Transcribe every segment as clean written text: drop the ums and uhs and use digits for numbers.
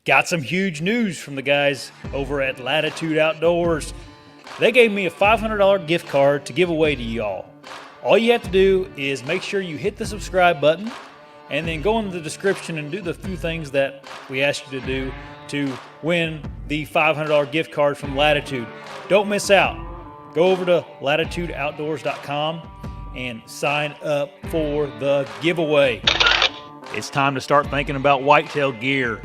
Got some huge news from the guys over at Latitude Outdoors. They gave me a $500 gift card to give away to y'all. All you have to do is make sure you hit the subscribe button and then go in the description and do the few things that we asked you to do to win the $500 gift card from Latitude. Don't miss out. Go over to latitudeoutdoors.com and sign up for the giveaway. It's time to start thinking about whitetail gear.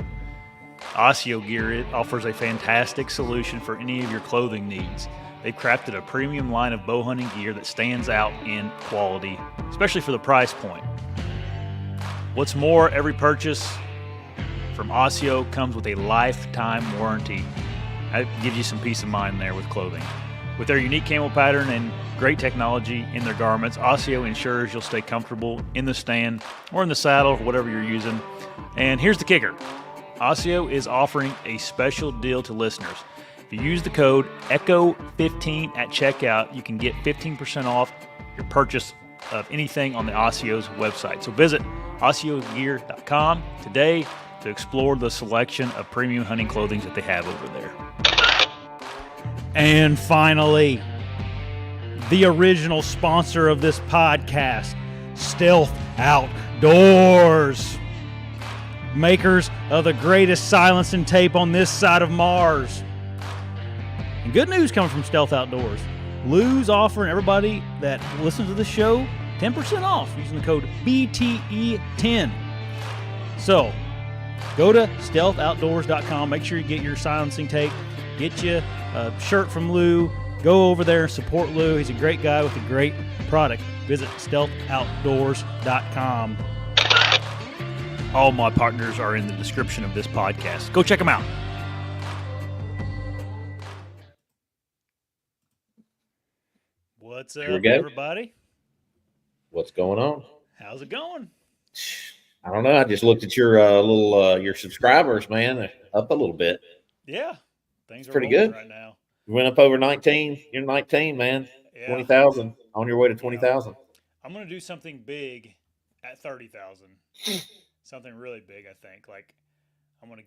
ASIO gear offers a fantastic solution for any of your clothing needs. They've crafted a premium line of bow hunting gear that stands out in quality, especially for the price point. What's more, every purchase from ASIO comes with a lifetime warranty. That gives you some peace of mind there with clothing. With their unique camo pattern and great technology in their garments, ASIO ensures you'll stay comfortable in the stand or in the saddle, or whatever you're using. And here's the kicker. ASIO is offering a special deal to listeners. If you use the code ECHO15 at checkout, you can get 15% off your purchase of anything on the ASIO's website. So visit ASIOgear.com today to explore the selection of premium hunting clothing that they have over there. And finally, the original sponsor of this podcast, Stealth Outdoors. Makers of the greatest silencing tape on this side of Mars. And good news coming from Stealth Outdoors. Lou's offering everybody that listens to the show 10% off using the code BTE10. So, go to stealthoutdoors.com. Make sure you get your silencing tape. Get you a shirt from Lou. Go over there and support Lou. He's a great guy with a great product. Visit stealthoutdoors.com. All my partners are in the description of this podcast. Go check them out. What's up, everybody? What's going on? How's it going? I don't know. I just looked at your your subscribers, man. They're up a little bit. Yeah, things are pretty good right now. You went up over 19. You're 19, man. Yeah. 20,000 on your way to 20,000. I'm gonna do something big at 30,000. Something really big, I think. Like, I want to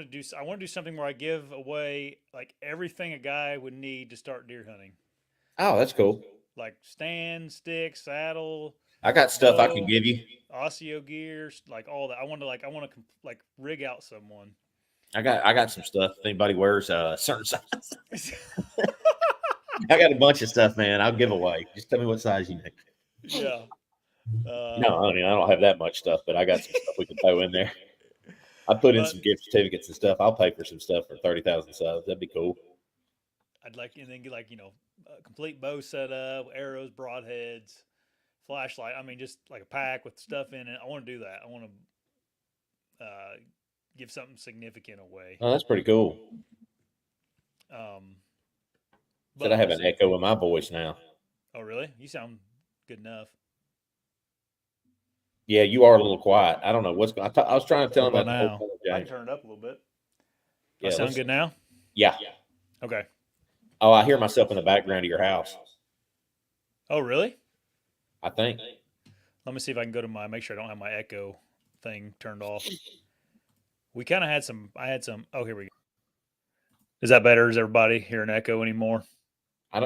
do something where I give away like everything a guy would need to start deer hunting. Oh, that's cool. Like stand, stick, saddle. I got stuff I can give you. ASIO gears, like all that. I want to rig out someone. I got some stuff. If anybody wears a certain size, I got a bunch of stuff, man. I'll give away. Just tell me what size you need. Yeah. No, I mean, I don't have that much stuff, but I got some stuff we can throw in there. I put in some gift certificates and stuff. I'll pay for some stuff for 30,000 subs. That'd be cool. I'd like, and then get a complete bow setup, arrows, broadheads, flashlight. I mean, just like a pack with stuff in it. I want to do that. I want to give something significant away. Oh, that's pretty cool. But I have an echo in my voice now. Oh, really? You sound good enough. Yeah, you are a little quiet. I don't know what's going on. I was trying to tell him about now. I can turn it up a little bit. Yeah, sound good now? Yeah. Okay. Oh, I hear myself in the background of your house. Oh, really? I think. Let me see if I can go to make sure I don't have my echo thing turned off. We kind of had some, oh, here we go. Is that better? Is everybody hearing echo anymore?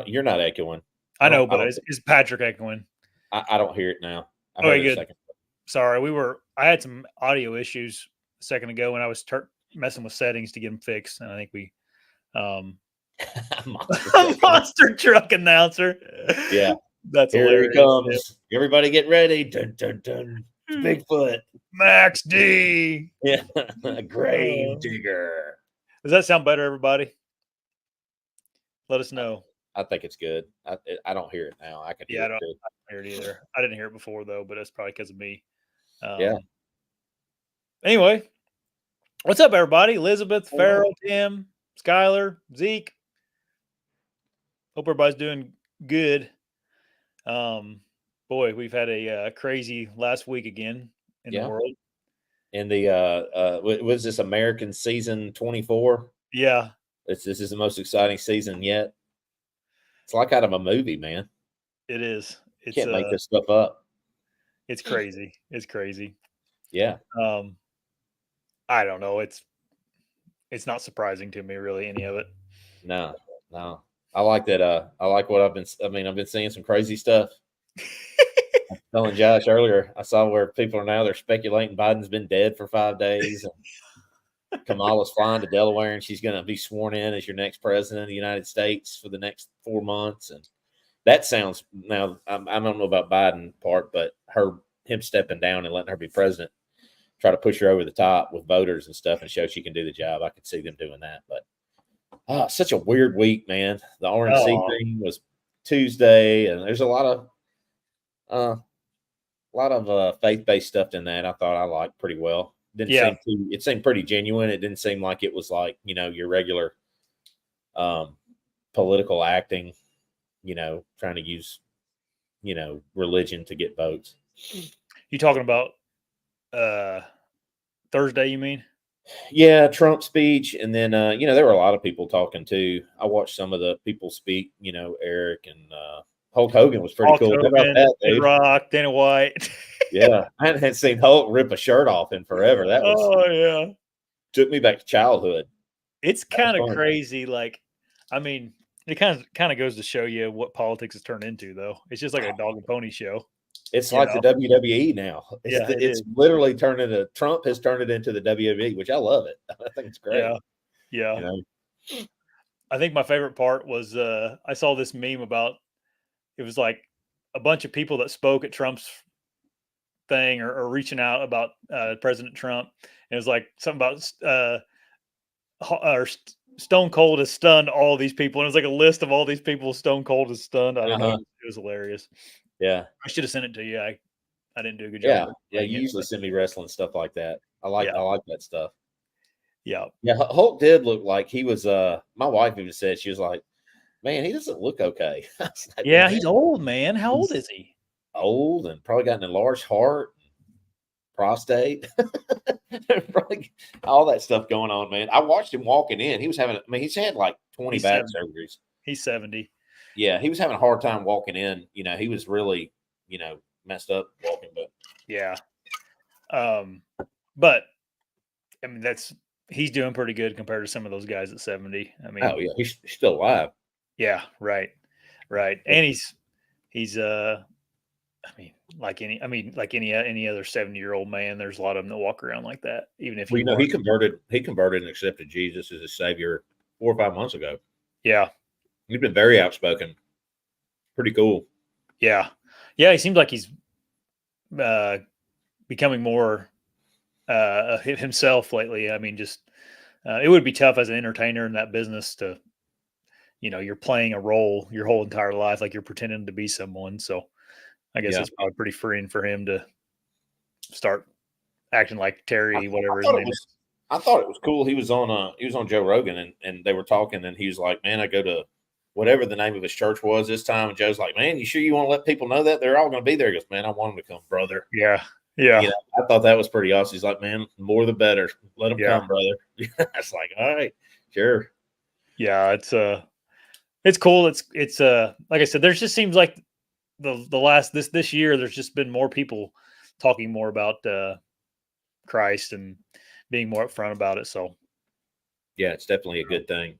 You're not echoing. I know, but is Patrick echoing? I don't hear it now. Okay, good. Sorry, I had some audio issues a second ago when I was messing with settings to get them fixed, and I think we monster truck announcer. Yeah, that's here hilarious. He comes. Yeah. Everybody get ready. Dun, dun, dun. It's Bigfoot. Max D. Yeah, a grave digger. Does that sound better, everybody? Let us know. I think it's good. I don't hear it now. I can hear it. I don't hear it either. I didn't hear it before though, but it's probably because of me. Yeah. Anyway, what's up, everybody? Elizabeth, Farrell, Tim, Skylar, Zeke. Hope everybody's doing good. Boy, we've had a crazy last week again in the world. In the was this American season 24? Yeah. This is the most exciting season yet. It's like out of a movie, man. It is. You can't make this stuff up. It's crazy. It's crazy. Yeah. I don't know. It's not surprising to me really, any of it. No, no. I like that. I like what I've been. I mean, I've been seeing some crazy stuff. Telling Josh earlier, I saw where people are now. They're speculating Biden's been dead for 5 days. And Kamala's flying to Delaware, and she's going to be sworn in as your next president of the United States for the next 4 months. And that sounds now. I don't know about Biden part, but him stepping down and letting her be president, try to push her over the top with voters and stuff, and show she can do the job. I could see them doing that, but such a weird week, man. The RNC thing was Tuesday, and there's a lot of faith-based stuff in that. I thought I liked pretty well. It seemed pretty genuine. It didn't seem like it was like, your regular political acting, trying to use, religion to get votes. You talking about Thursday, you mean? Yeah, Trump speech. And then, there were a lot of people talking too. I watched some of the people speak, Eric and Hulk Hogan was pretty cool. Hogan, How about that, dude? Rock, Dana White. Yeah, I hadn't seen Hulk rip a shirt off in forever. That was took me back to childhood. It's kind of crazy. Like, I mean, it kind of goes to show you what politics has turned into, though. It's just like a dog and pony show. It's like the WWE now. It's literally Trump has turned it into the WWE, which I love it. I think it's great. Yeah. I think my favorite part was I saw this meme about, it was like a bunch of people that spoke at Trump's thing or reaching out about President Trump. And it was like something about Stone Cold has stunned all these people. And it was like a list of all these people Stone Cold has stunned. I don't know. It was hilarious. Yeah. I should have sent it to you. I didn't do a good job. Yeah. You usually send me wrestling stuff like that. I like that stuff. Yeah. Yeah. Hulk did look like he was, my wife even said, she was like, man, he doesn't look okay. Yeah. He's old, man. How old is he? Old and probably got an enlarged heart, prostate, probably all that stuff going on, man. I watched him walking in. He was he's had like 20 back surgeries. He's 70. Yeah, he was having a hard time walking in. He was really, messed up walking, but yeah. But I mean, he's doing pretty good compared to some of those guys at 70. I mean, oh yeah, he's still alive. Yeah, right. And he's like any other 70-year-old man, there's a lot of them that walk around like that. Even if he converted and accepted Jesus as his savior 4 or 5 months ago. Yeah. He's been very outspoken. Pretty cool. Yeah. Yeah, he seems like he's becoming more himself lately. I mean, just it would be tough as an entertainer in that business to, you're playing a role your whole entire life, like you're pretending to be someone. So I guess it's probably pretty freeing for him to start acting like Terry, whatever his name is. I thought it was cool. He was on Joe Rogan and they were talking, and he was like, man, I go to whatever the name of his church was this time. And Joe's like, man, you sure you want to let people know that they're all going to be there? He goes, man, I want them to come, brother. Yeah. I thought that was pretty awesome. He's like, man, more the better. Let them come, brother. It's like, all right, sure. Yeah, it's cool. It's like I said, there just seems like the last this year, there's just been more people talking more about Christ and being more upfront about it. So yeah, it's definitely a good thing.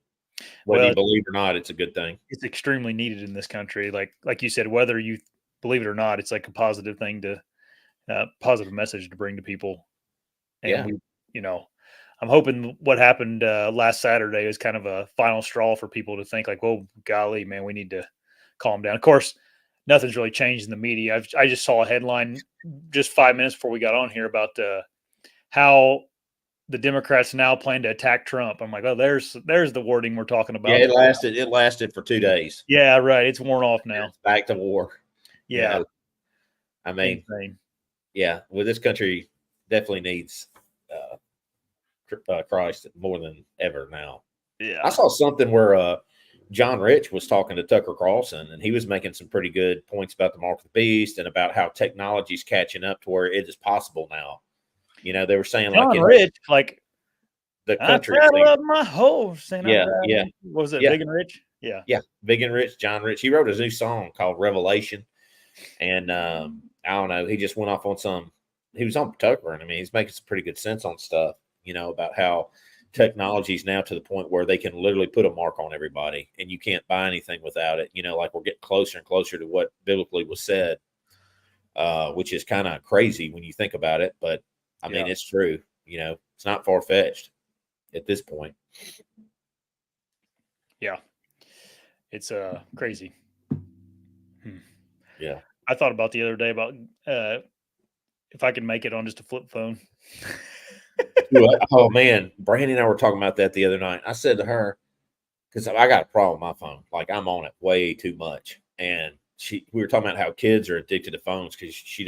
Whether you believe it or not, it's a good thing. It's extremely needed in this country. Like you said, whether you believe it or not, it's like a positive thing positive message to bring to people. And I'm hoping what happened last Saturday is kind of a final straw for people to think like, well, golly, man, we need to calm down. Of course, nothing's really changed in the media. I just saw a headline just 5 minutes before we got on here about how the Democrats now plan to attack Trump. I'm like, oh, there's the wording we're talking about. Yeah, it lasted for 2 days. Yeah, right. It's worn off now. It's back to war. Yeah. I mean, yeah, well, this country definitely needs Christ more than ever now. Yeah. I saw something where John Rich was talking to Tucker Carlson, and he was making some pretty good points about the mark of the beast and about how technology's catching up to where it is possible now. They were saying John Rich, like the country. I love my horse. And yeah. What was it? Big and Rich? Yeah. Yeah. Big and Rich, John Rich. He wrote a new song called Revelation. And I don't know. He just went off on he was on Tucker. And I mean, he's making some pretty good sense on stuff. about how technology is now to the point where they can literally put a mark on everybody and you can't buy anything without it. Like we're getting closer and closer to what biblically was said, which is kind of crazy when you think about it. But I mean, it's true. It's not far fetched at this point. Yeah. It's crazy. Yeah. I thought about the other day about if I could make it on just a flip phone. Oh man, Brandy and I were talking about that the other night. I said to her, because I got a problem with my phone, like I'm on it way too much, and we were talking about how kids are addicted to phones because she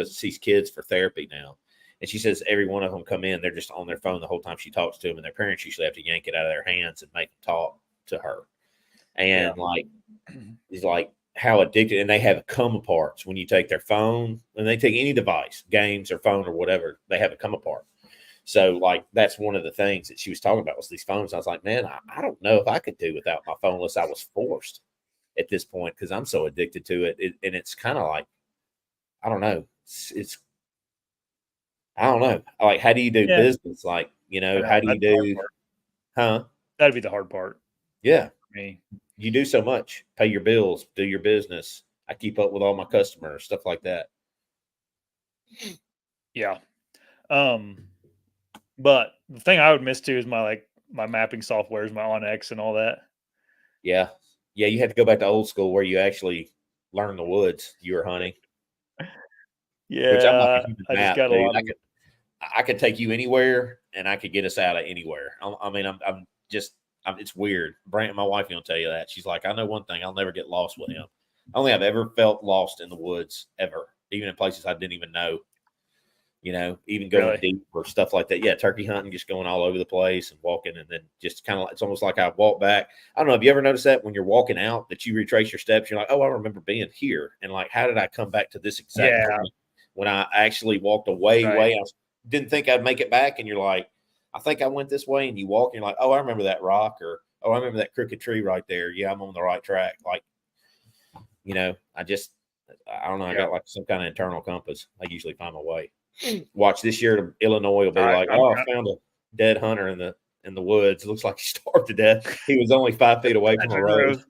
sees kids for therapy now, and she says every one of them come in, they're just on their phone the whole time she talks to them, and their parents usually have to yank it out of their hands and make them talk to her, and it's like how addicted, and they have come aparts when you take their phone and they take any device, games or phone or whatever, they have a come apart. So like that's one of the things that she was talking about was these phones. I was like, man, I don't know if I could do without my phone unless I was forced at this point because I'm so addicted to it. And it's kind of like, I don't know. It's I don't know. Like, how do you do business? Like, how do you do? Huh? That'd be the hard part. Yeah. For me. You do so much. Pay your bills. Do your business. I keep up with all my customers. Stuff like that. Yeah. But the thing I would miss too is my mapping softwares, my Onyx and all that. Yeah. Yeah. You had to go back to old school where you actually learn the woods you were hunting. Yeah. Which I'm like a human I map, just got dude. a lot I could take you anywhere and I could get us out of anywhere. It's weird. Brant, my wife, will tell you that. She's like, I know one thing. I'll never get lost with him. I don't think I've ever felt lost in the woods ever, even in places I didn't even know. Even going deep or stuff like that. Yeah, turkey hunting, just going all over the place and walking, and then just kind of it's almost like I walk back. I don't know. Have you ever noticed that when you're walking out that you retrace your steps? You're like, oh, I remember being here, and like, how did I come back to this exact point when I actually walked away? I didn't think I'd make it back, and you're like, I think I went this way, and you walk, and you're like, oh, I remember that rock, or oh, I remember that crooked tree right there. Yeah, I'm on the right track. Like, I don't know. I got like some kind of internal compass. I usually find my way. Watch this year, Illinois will be I found a dead hunter in the woods. It looks like he starved to death. He was only 5 feet away from a road.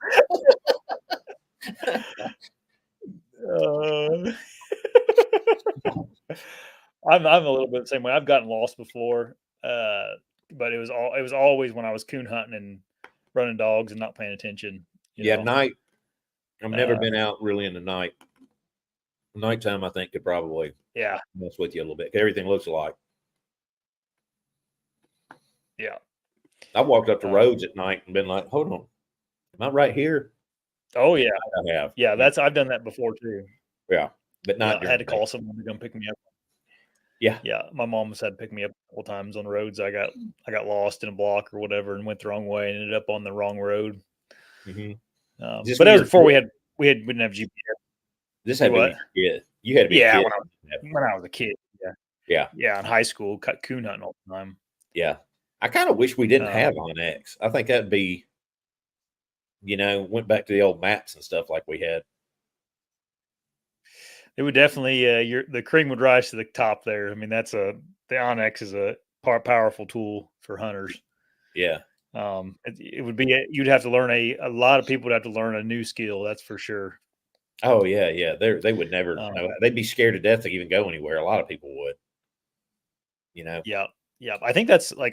I'm a little bit the same way. I've gotten lost before, but it was always when I was coon hunting and running dogs and not paying attention. Night. I've never been out really in the night. Nighttime, I think, could probably mess with you a little bit. Everything looks alike. Yeah. I walked up the roads at night and been like, hold on. Am I right here? Oh, yeah. I have. Yeah, I've done that before, too. Yeah, but not I had to call someone to come pick me up. Yeah. Yeah, my mom has had to pick me up a couple times on the roads. I got lost in a block or whatever and went the wrong way and ended up on the wrong road. Mm-hmm. But that was before we didn't have GPS. This had to be a kid. You had to be a kid. When I was a kid. Yeah. Yeah, in high school, cut coon hunting all the time. Yeah. I kind of wish we didn't have Onyx. I think that'd be, went back to the old maps and stuff like we had. It would definitely, the cream would rise to the top there. I mean, the Onyx is a powerful tool for hunters. Yeah. It would be, you'd have to learn a lot of people would have to learn a new skill. That's for sure. Oh yeah. Yeah. They would never know. They'd be scared to death to even go anywhere. A lot of people would, Yeah. Yeah. I think like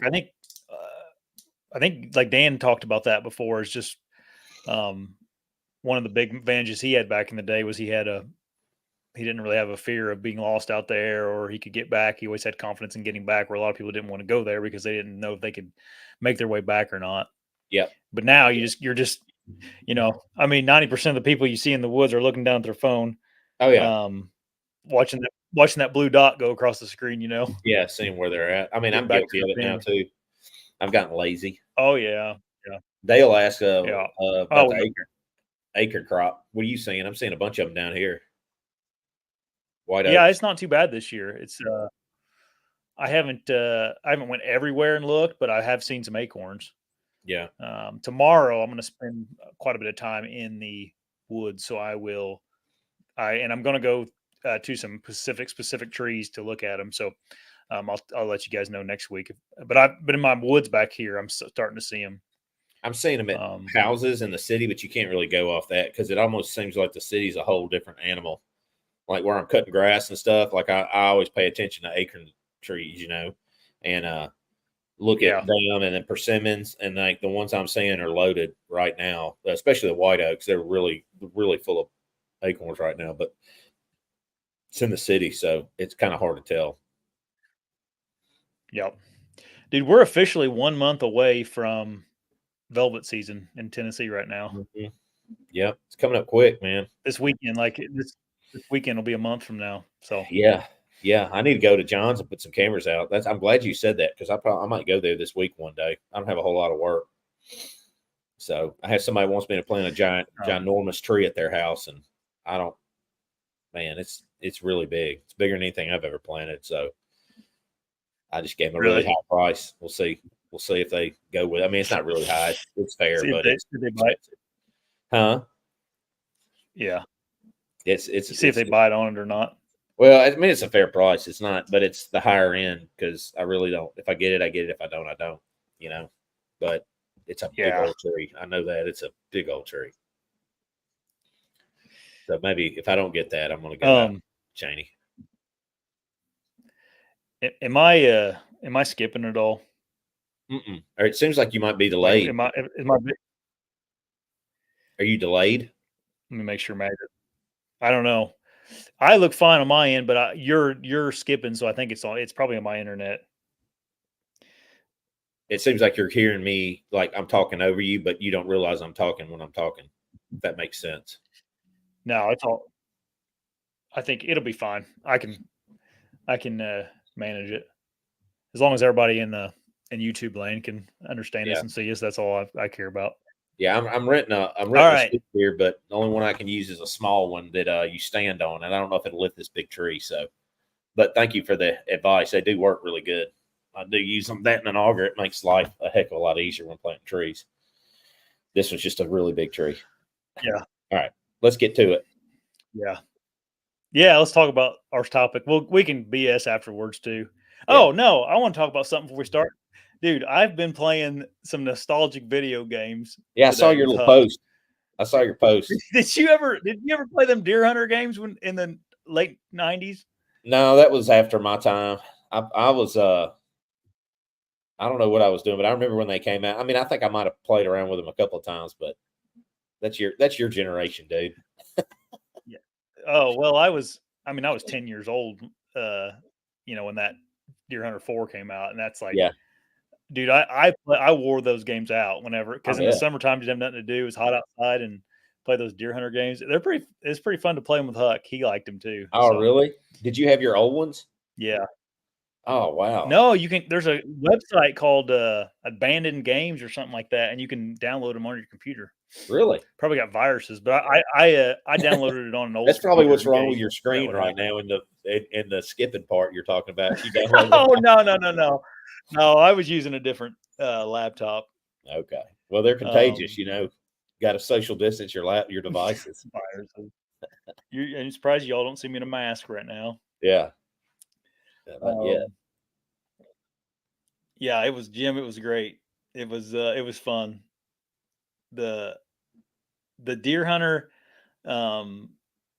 Dan talked about that before is just, one of the big advantages he had back in the day was he didn't really have a fear of being lost out there, or he could get back. He always had confidence in getting back, where a lot of people didn't want to go there because they didn't know if they could make their way back or not. Yeah. But now you're just, I mean, 90% of the people you see in the woods are looking down at their phone. Oh yeah. Watching that blue dot go across the screen, Yeah. Seeing where they're at. I mean, I'm guilty of it now too. I've gotten lazy. Oh yeah. Yeah. They'll ask about the acre crop. What are you seeing? I'm seeing a bunch of them down here. Yeah, it's not too bad this year. It's I haven't went everywhere and looked, but I have seen some acorns. Yeah. Tomorrow I'm going to spend quite a bit of time in the woods, so I'm going to go to some specific trees to look at them. So I'll let you guys know next week. But in my woods back here, I'm starting to see them. I'm seeing them at houses in the city, but you can't really go off that because it almost seems like the city's a whole different animal. Like where I'm cutting grass and stuff, like I always pay attention to acorn trees, and look at them and then persimmons, and like the ones I'm seeing are loaded right now, especially the white oaks. They're really, really full of acorns right now, but it's in the city, so it's kind of hard to tell. Yep. Dude, we're officially 1 month away from velvet season in Tennessee right now. Mm-hmm. Yep, it's coming up quick, man. This weekend, this weekend will be a month from now. So yeah, I need to go to John's and put some cameras out. I'm glad you said that because I might go there this week one day. I don't have a whole lot of work, so I have somebody wants me to plant a ginormous tree at their house, and I don't. Man, it's really big. It's bigger than anything I've ever planted. So I just gave them a really high price. We'll see. We'll see if they go with it. I mean, it's not really high. It's fair, but did they buy it? Huh? Yeah. It's see if they buy it on it or not. Well, I mean, it's a fair price. It's not, but it's the higher end because I really don't. If I get it, I get it. If I don't, I don't. But it's a big old tree. I know that it's a big old tree. So maybe if I don't get that, I'm going to go Cheney. Am I skipping it all? Mm-mm. Or it seems like you might be delayed. Are you delayed? Let me make sure, Matt. I don't know. I look fine on my end, but you're skipping, so I think it's probably on my internet. It seems like you're hearing me like I'm talking over you, but you don't realize I'm talking when I'm talking. If that makes sense. No, it's all. I think it'll be fine. I can manage it as long as everybody in YouTube land can understand us and see us. That's all I care about. Yeah, I'm renting a stick here, but the only one I can use is a small one that you stand on, and I don't know if it'll lift this big tree. So, but thank you for the advice. They do work really good. I do use them. That and an auger, it makes life a heck of a lot easier when planting trees. This was just a really big tree. Yeah. All right, let's get to it. Yeah. Let's talk about our topic. Well, we can BS afterwards too. Yeah. Oh no, I want to talk about something before we start. Dude, I've been playing some nostalgic video games. Yeah, I saw your little post. I saw your post. Did you ever play them deer hunter games in the late 90s? No, that was after my time. I was I don't know what I was doing, but I remember when they came out. I mean, I think I might have played around with them a couple of times, but that's your generation, dude. Yeah. Oh, well, I was 10 years old, when that Deer Hunter 4 came out, and that's like, dude, I wore those games out whenever, because in the summertime you have nothing to do. It was hot outside and play those Deer Hunter games. It's pretty fun to play them with Huck. He liked them too. Oh, so. Really? Did you have your old ones? Yeah. Oh, wow. No, you can. There's a website called Abandoned Games or something like that, and you can download them on your computer. Really? Probably got viruses, but I downloaded it on an old. That's probably what's wrong with your screen right now in the skipping part you're talking about. Oh no! I was using a different laptop. Okay. Well, they're contagious. Got to social distance your devices. Viruses. I'm surprised y'all don't see me in a mask right now. Yeah. Yeah, it was Jim. It was great. It was fun. The Deer Hunter,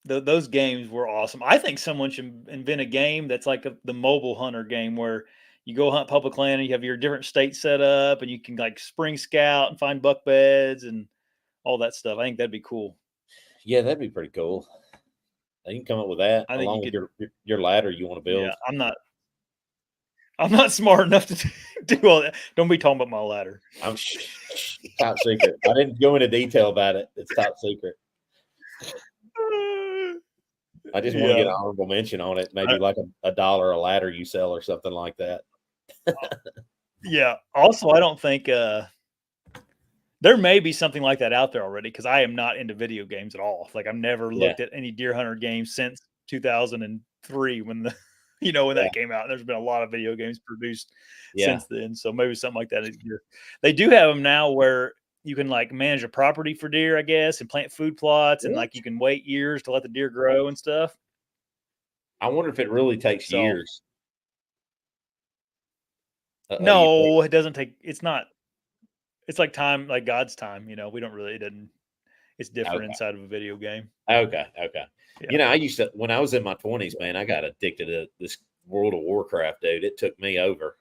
those games were awesome. I think someone should invent a game that's like the mobile hunter game where you go hunt public land and you have your different states set up and you can like spring scout and find buck beds and all that stuff. I think that'd be cool. Yeah, that'd be pretty cool. You can come up with that along with your ladder you want to build. Yeah, I'm not smart enough to do all that. Don't be talking about my ladder. I'm top secret. I didn't go into detail about it. It's top secret. I just want to get an honorable mention on it. Maybe like $1 a ladder you sell or something like that. Yeah. Also, I don't think there may be something like that out there already because I am not into video games at all. Like I've never looked at any Deer Hunter games since 2003 when that came out. There's been a lot of video games produced since then. So maybe something like that. They do have them now where you can like manage a property for deer, I guess, and plant food plots and like you can wait years to let the deer grow and stuff. I wonder if it really takes So years. no, it doesn't take. It's not. It's like time, like God's time. You know, we don't really. It doesn't. It's different Okay. inside of a video game. Okay. Yeah. I used to when I was in my 20s, man. I got addicted to this World of Warcraft, dude. It took me over.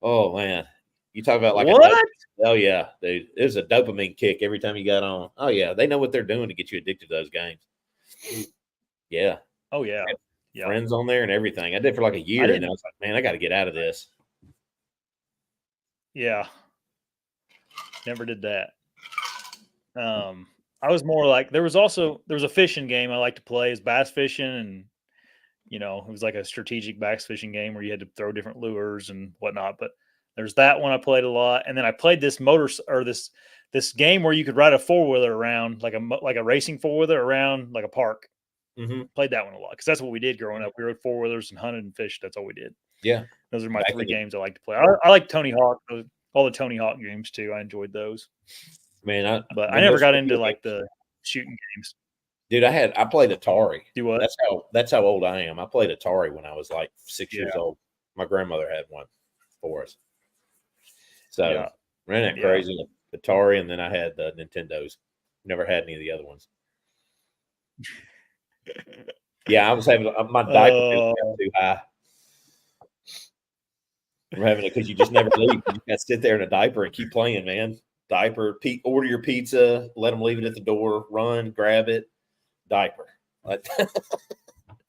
Oh man, you talk about like a What? oh yeah, dude. It was a dopamine kick every time you got on. Oh yeah, they know what they're doing to get you addicted to those games. Yeah, Oh yeah. I had Yeah. friends on there and everything. I did for like a I year, and I didn't. was like, man, I got to get out of this. Yeah. Never did that. I was more like there was a fishing game I like to play is bass fishing, and it was like a strategic bass fishing game where you had to throw different lures and whatnot. But there's that one I played a lot, and then I played this game where you could ride a four wheeler around like a racing four wheeler around like a park. Mm-hmm. Played that one a lot because that's what we did growing up. We rode four wheelers and hunted and fished. That's all we did. Yeah, Those are my back three in the games I like to play. I like Tony Hawk, all the Tony Hawk games too. I enjoyed those, man. but I When never those got video into like games- the shooting games. dude, I played Atari. Do what? That's how old I am. I played Atari when I was like 6 years Yeah. old. My grandmother had one for us. So Yeah. ran that Yeah. crazy Atari, and then I had the Nintendos. Never had any of the other ones. Yeah, I was having my diaper bill got too high. I'm having it because you just never leave. You got to sit there in a diaper and keep playing, man. Diaper, order your pizza, let them leave it at the door, run, grab it, diaper.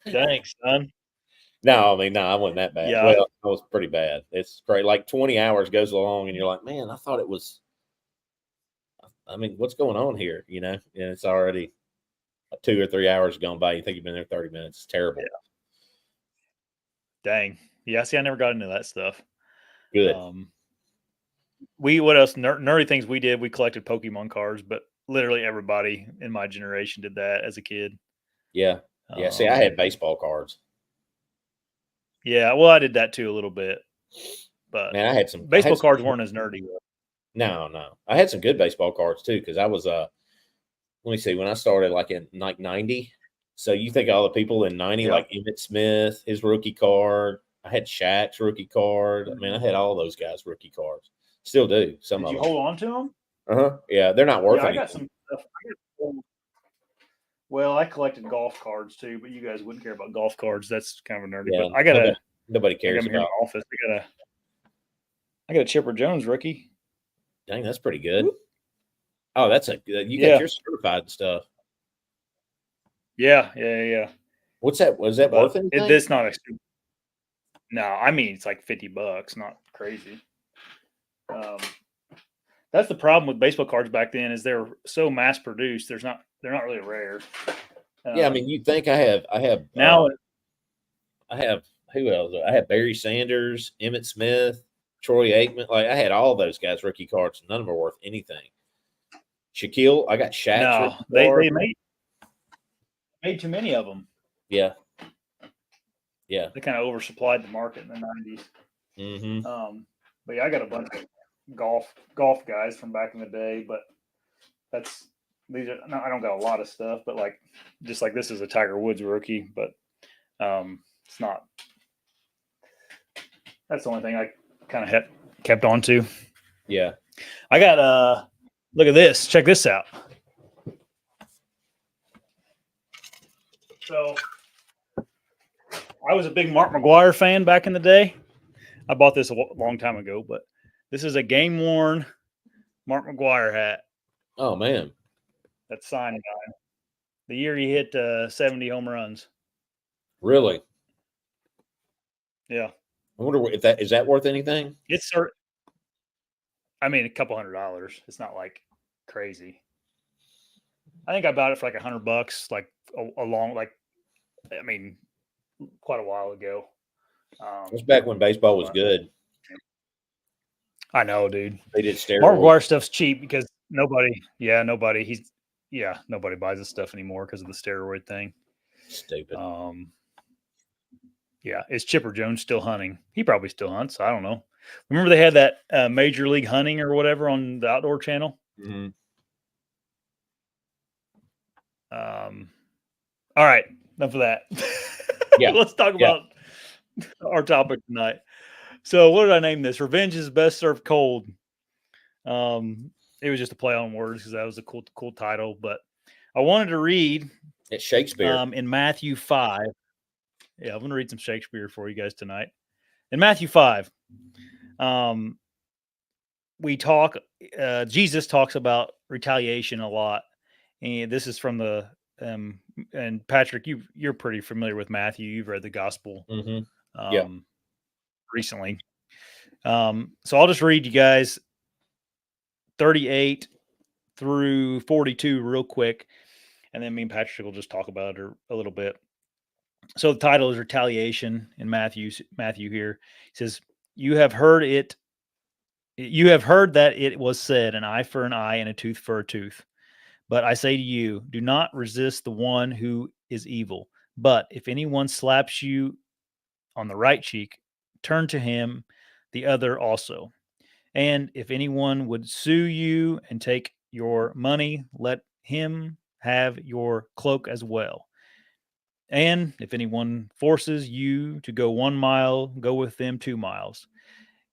Thanks, son. No, I mean, no, I wasn't that bad. Yeah. Well, I was pretty bad. It's great. Like 20 hours goes along, and you're like, man, I thought it was. I mean, what's going on here? And it's already 2 or 3 hours gone by. You think you've been there 30 minutes. It's terrible. Yeah. Dang. Yeah. See, I never got into that stuff. Good. What else? Nerdy things we did. We collected Pokemon cards, but literally everybody in my generation did that as a kid. Yeah. Yeah. See, I had baseball cards. Yeah. Well, I did that too a little bit, but man, I had some baseball cards weren't as nerdy. No. I had some good baseball cards too because I was let me see, when I started like in like 90. So you think all the people in 90, Yeah. like Emmitt Smith, his rookie card. I had Shaq's rookie card. I mean, I had all those guys' rookie cards. Still do. Some Did of you them. hold on to them? Uh-huh. Yeah, they're not worth Yeah, I anything. got some stuff. Well, I collected golf cards too, but you guys wouldn't care about golf cards. That's kind of a nerdy. Yeah, but I got nobody cares here in about. my office. I got a Chipper Jones rookie. Dang, that's pretty good. Whoop. Oh, that's you got your certified stuff. Yeah. What's that? Was that worth anything? It's not no, I mean it's like $50, not crazy. That's the problem with baseball cards back then is they're so mass produced. They're not really rare. Yeah, I mean, you think I have now. I have who else? I have Barry Sanders, Emmitt Smith, Troy Aikman. Like I had all those guys' rookie cards. None of them are worth anything. Shaquille, I got Shaq's. No, they made too many of them. Yeah. They kind of oversupplied the market in the 90s. Mm-hmm. But yeah, I got a bunch of golf guys from back in the day, but I don't got a lot of stuff, but like just like this is a Tiger Woods rookie, but it's not. That's the only thing I kind of kept on to. Yeah. I got look at this. Check this out. So I was a big Mark McGwire fan back in the day. I bought this a long time ago, but this is a game-worn Mark McGwire hat. Oh, man. That's signed by him. The year he hit 70 home runs. Really? Yeah. I wonder if that is worth anything? It's I mean, a couple $100. It's not like crazy. I think I bought it for like $100, like quite a while ago. It was back when baseball was good. I know, dude. They did steroids. Mark McGwire stuff's cheap because nobody buys this stuff anymore because of the steroid thing. Stupid. Yeah, is Chipper Jones still hunting? He probably still hunts. I don't know. Remember they had that Major League Hunting or whatever on the Outdoor Channel? Mm-hmm. All right, enough of that. Yeah. Let's talk about our topic tonight. So, what did I name this? Revenge is best served cold. It was just a play on words because that was a cool title. But I wanted to read It's Shakespeare. in Matthew 5. Yeah, I'm going to read some Shakespeare for you guys tonight. In Matthew 5, Jesus talks about retaliation a lot. And this is from the, and Patrick, you're pretty familiar with Matthew. You've read the gospel recently. So I'll just read you guys 38 through 42 real quick. And then me and Patrick will just talk about it a little bit. So the title is Retaliation in Matthew here. He says, You have heard that it was said, an eye for an eye and a tooth for a tooth. But I say to you, do not resist the one who is evil. But if anyone slaps you on the right cheek, turn to him the other also. And if anyone would sue you and take your money, let him have your cloak as well. And if anyone forces you to go 1 mile, go with them 2 miles.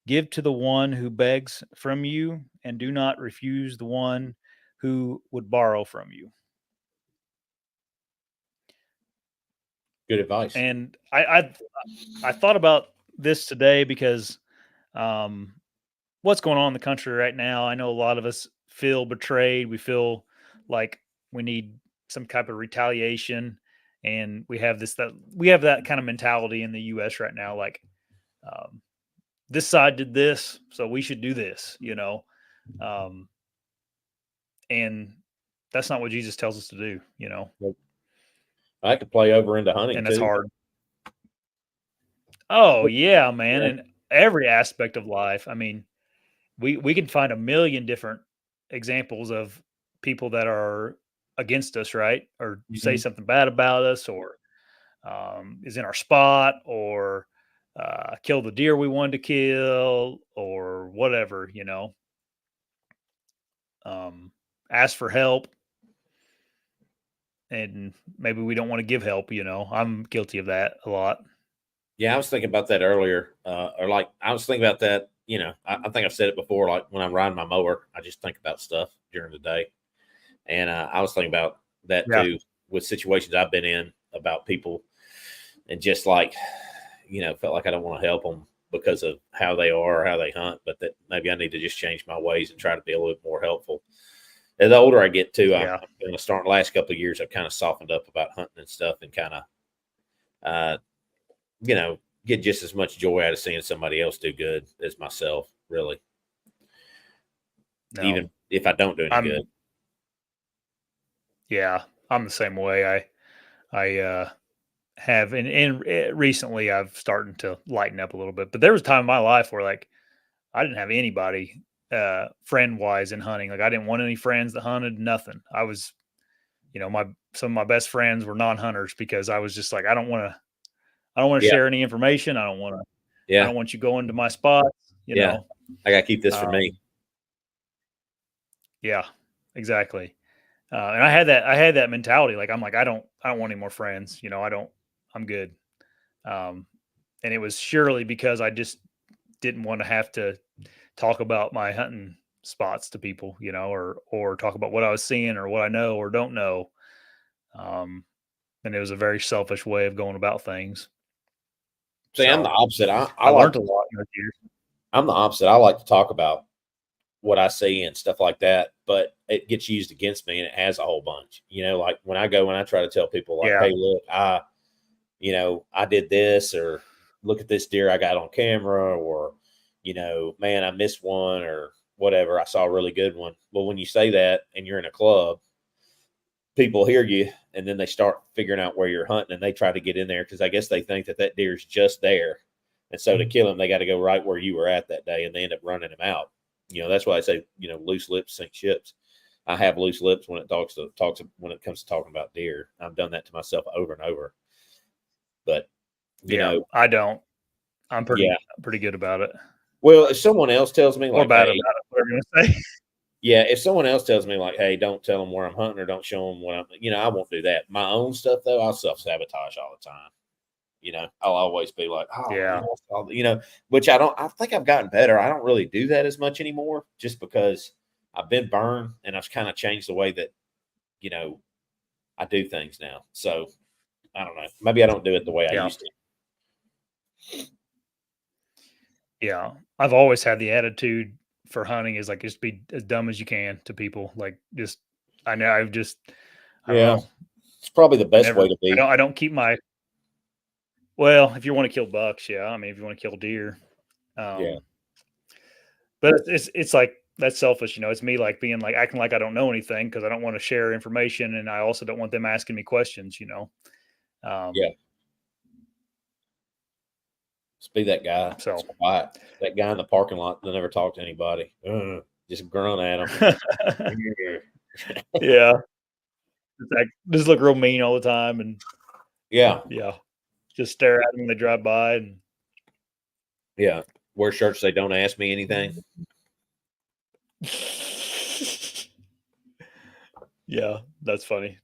Give to the one who begs from you, and do not refuse the one who would borrow from you. Good advice. And I thought about this today because what's going on in the country right now, I know a lot of us feel betrayed. We feel like we need some type of retaliation. And we have that kind of mentality in the US right now. Like, this side did this, so we should do this, and that's not what Jesus tells us to do, I could play over into hunting and that's too. hard. Oh yeah, man. And every aspect of life. I mean, we can find a million different examples of people that are against us, right? Or say something bad about us, or is in our spot, or kill the deer we wanted to kill, or whatever, ask for help. And maybe we don't want to give help, I'm guilty of that a lot. Yeah, I was thinking about that earlier. I was thinking about that, I think I've said it before, like when I'm riding my mower, I just think about stuff during the day. And I was thinking about that too, with situations I've been in about people, and just like, felt like I don't want to help them because of how they are or how they hunt, but that maybe I need to just change my ways and try to be a little bit more helpful. And the older I get too, I'm going to start. The last couple of years, I've kind of softened up about hunting and stuff, and kind of, get just as much joy out of seeing somebody else do good as myself, really. No, even if I don't do any good. Yeah, I'm the same way. I have, and recently I've started to lighten up a little bit, but there was a time in my life where like I didn't have anybody friend wise in hunting. Like I didn't want any friends that hunted, nothing. I was, some of my best friends were non-hunters because I was just like, I don't want to share any information. I don't want you going to my spots, you know. I got to keep this for me. Yeah, exactly. And I had that mentality. Like, I'm like, I don't want any more friends. I'm good. And it was surely because I just didn't want to have to talk about my hunting spots to people, or talk about what I was seeing or what I know or don't know. And it was a very selfish way of going about things. See, I'm the opposite. I learned a lot in those years. I'm the opposite. I like to talk about what I see and stuff like that, but it gets used against me, and it has a whole bunch. Like when I try to tell people, like, hey, look, I did this, or look at this deer I got on camera, or, man, I missed one, or whatever. I saw a really good one. Well, when you say that and you're in a club, people hear you, and then they start figuring out where you're hunting, and they try to get in there because I guess they think that deer's just there. And so to kill him, they got to go right where you were at that day, and they end up running him out. That's why I say, loose lips sink ships. I have loose lips when it when it comes to talking about deer. I've done that to myself over and over. But I don't. I'm pretty good about it. Well, if someone else tells me, like, or bad about it, whatever you're gonna say. Yeah, if someone else tells me, like, hey, don't tell them where I'm hunting or don't show them what I'm, I won't do that. My own stuff, though, I'll self-sabotage all the time. I'll always be like, oh, Yeah. which I think I've gotten better. I don't really do that as much anymore just because I've been burned and I've kind of changed the way that, I do things now. So I don't know. Maybe I don't do it the way I Yeah. used to. Yeah. I've always had the attitude for hunting is like just be as dumb as you can to people. Like just I don't know. It's probably the best way to be. I don't keep my well, if you want to kill bucks, yeah. I mean if you want to kill deer. Yeah. But it's like that's selfish, it's me like being like acting like I don't know anything because I don't want to share information and I also don't want them asking me questions, Yeah. Just be that guy. So It's quiet. That guy in the parking lot that never talked to anybody. Just grunt at him. yeah. It's like just look real mean all the time and Yeah. just stare at them when they drive by and yeah. Wear shirts they don't ask me anything. yeah, that's funny.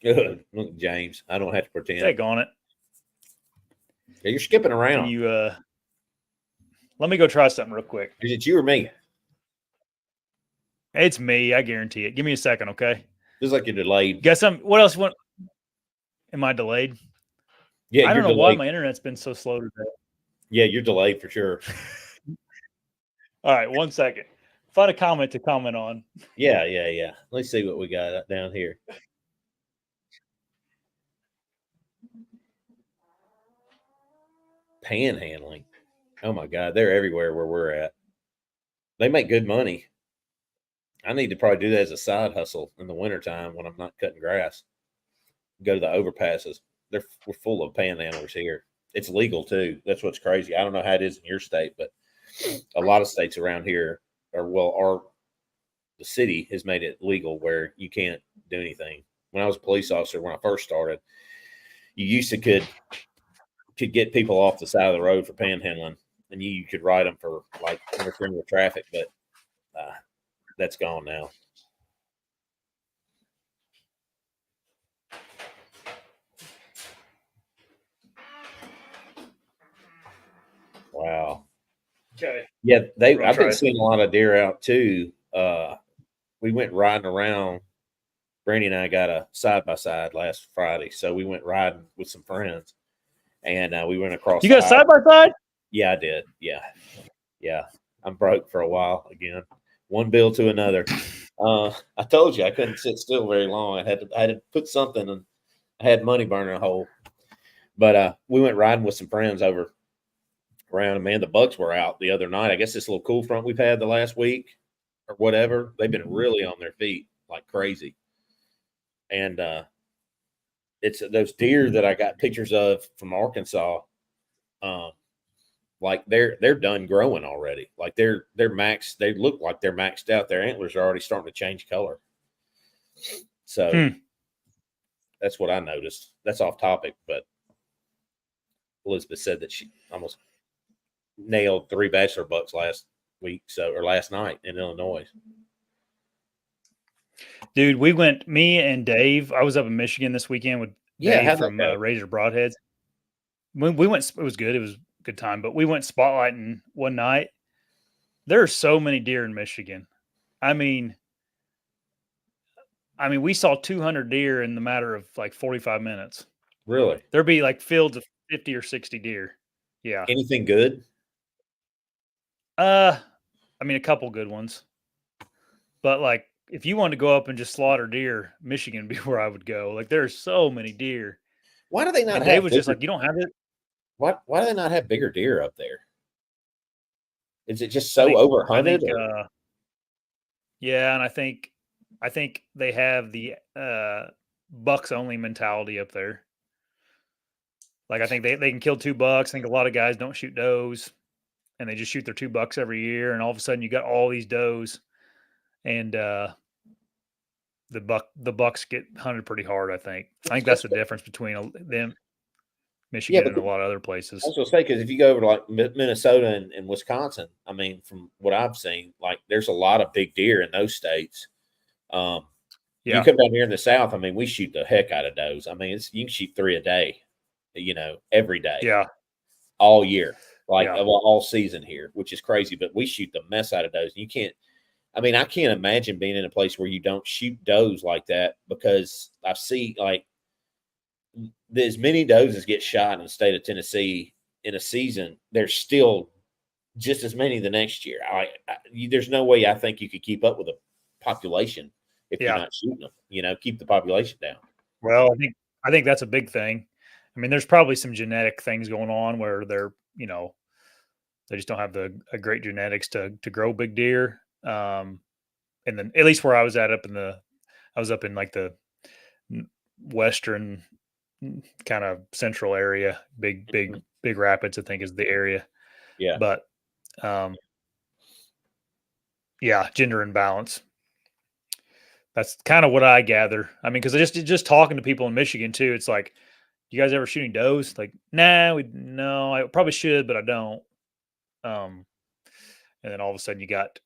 Good. Look, James, I don't have to pretend. Take on it. Yeah, you're skipping around. Can you let me go try something real quick. Is it you or me? It's me, I guarantee it. Give me a second, okay? Feels like you're delayed. Guess what else am I delayed? Yeah, I don't know delayed. why my internet's been so slow today. Yeah, you're delayed for sure. All right, 1 second. Find a comment to comment on. Yeah. Let's see what we got down here. Panhandling. Oh my God, they're everywhere where we're at. They make good money. I need to probably do that as a side hustle in the wintertime when I'm not cutting grass. Go to the overpasses. We're full of panhandlers here. It's legal too. That's what's crazy. I don't know how it is in your state, but a lot of states around here the city has made it legal where you can't do anything. When I was a police officer, when I first started, you used to could get people off the side of the road for panhandling, and you could ride them for like interfering with traffic, but that's gone now. Wow. Okay. Yeah, I've been seeing a lot of deer out too. We went riding around. Brandy and I got a side-by-side last Friday, so we went riding with some friends, and we went across. You got a side-by-side? Yeah, I did. Yeah. I'm broke for a while again. One bill to another. I told you I couldn't sit still very long. I had to put something, and I had money burning a hole. But we went riding with some friends over around, and man, the bucks were out the other night. I guess this little cool front we've had the last week or whatever, they've been really on their feet like crazy. And it's those deer that I got pictures of from Arkansas. Like they're done growing already. Like they're maxed. They look like they're maxed out. Their antlers are already starting to change color. So that's what I noticed. That's off topic, but Elizabeth said that she almost nailed 3 bachelor bucks last night in Illinois. Dude, me and Dave. I was up in Michigan this weekend with Dave from Razor Broadheads. We went. It was good. It was a good time. But we went spotlighting one night. There are so many deer in Michigan. I mean, we saw 200 deer in the matter of like 45 minutes. Really? There'd be like fields of 50 or 60 deer. Yeah. Anything good? A couple good ones. But like, if you wanted to go up and just slaughter deer, Michigan would be where I would go. Like, there's so many deer. Why do they not have? Dave was just like, you don't have it. Why do they not have bigger deer up there? Is it just so overhunted? Yeah, and I think they have the bucks only mentality up there. Like, I think they can kill 2 bucks. I think a lot of guys don't shoot does, and they just shoot their 2 bucks every year, and all of a sudden you got all these does, and the bucks get hunted pretty hard. I think that's the difference between them, Michigan, and a lot of other places. I was going to say, because if you go over to like Minnesota and Wisconsin, I mean, from what I've seen, like there's a lot of big deer in those states. You come down here in the South, I mean, we shoot the heck out of does. I mean, you can shoot 3 a day, every day, Yeah. all year, like Yeah. all season here, which is crazy. But we shoot the mess out of does. You can't. I mean, I can't imagine being in a place where you don't shoot does like that, because I see like as many does as get shot in the state of Tennessee in a season. There's still just as many the next year. There's no way I think you could keep up with a population if you're Yeah. not shooting them. Keep the population down. Well, I think that's a big thing. I mean, there's probably some genetic things going on where they just don't have the great genetics to grow big deer. And then at least where I was at I was up in like the western kind of central area, Mhm. big rapids, I think is the area. Yeah, But um, yeah, gender imbalance. That's kind of what I gather. I mean, because just talking to people in Michigan too, it's like, you guys ever shooting does? Like, nah, no, I probably should, but I don't. Um, and then all of a sudden you got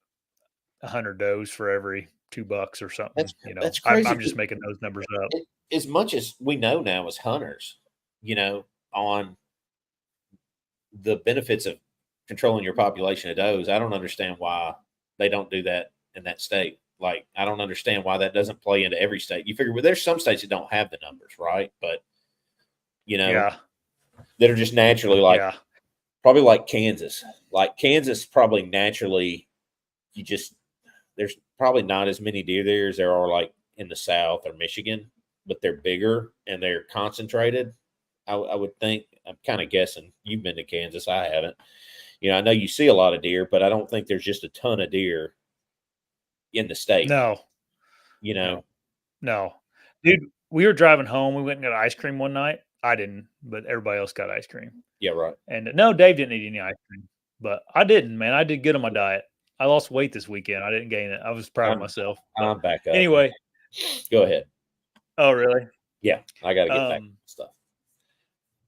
100 does for every $2 or something. that's I'm, crazy. I'm just making those numbers up. As much as we know now as hunters, on the benefits of controlling your population of does, I don't understand why they don't do that in that state. Like, I don't understand why that doesn't play into every state. You figure, well, there's some states that don't have the numbers, right? But Yeah, that are just naturally like, yeah, probably like Kansas. Like Kansas, probably naturally, you just there's probably not as many deer there as there are like in the South or Michigan, but they're bigger and they're concentrated. I would think. I'm kind of guessing. You've been to Kansas, I haven't. I know you see a lot of deer, but I don't think there's just a ton of deer in the state. no, You know, no, no, dude. We were driving home. We went and got ice cream one night. I didn't, but everybody else got ice cream. yeah, right. And no, Dave didn't eat any ice cream, but I didn't. Man, I did good on my diet. I lost weight this weekend. I didn't gain it. I was proud of I'm myself. But I'm back up. anyway, Go ahead. oh really? Yeah, I got to get back to Um, stuff.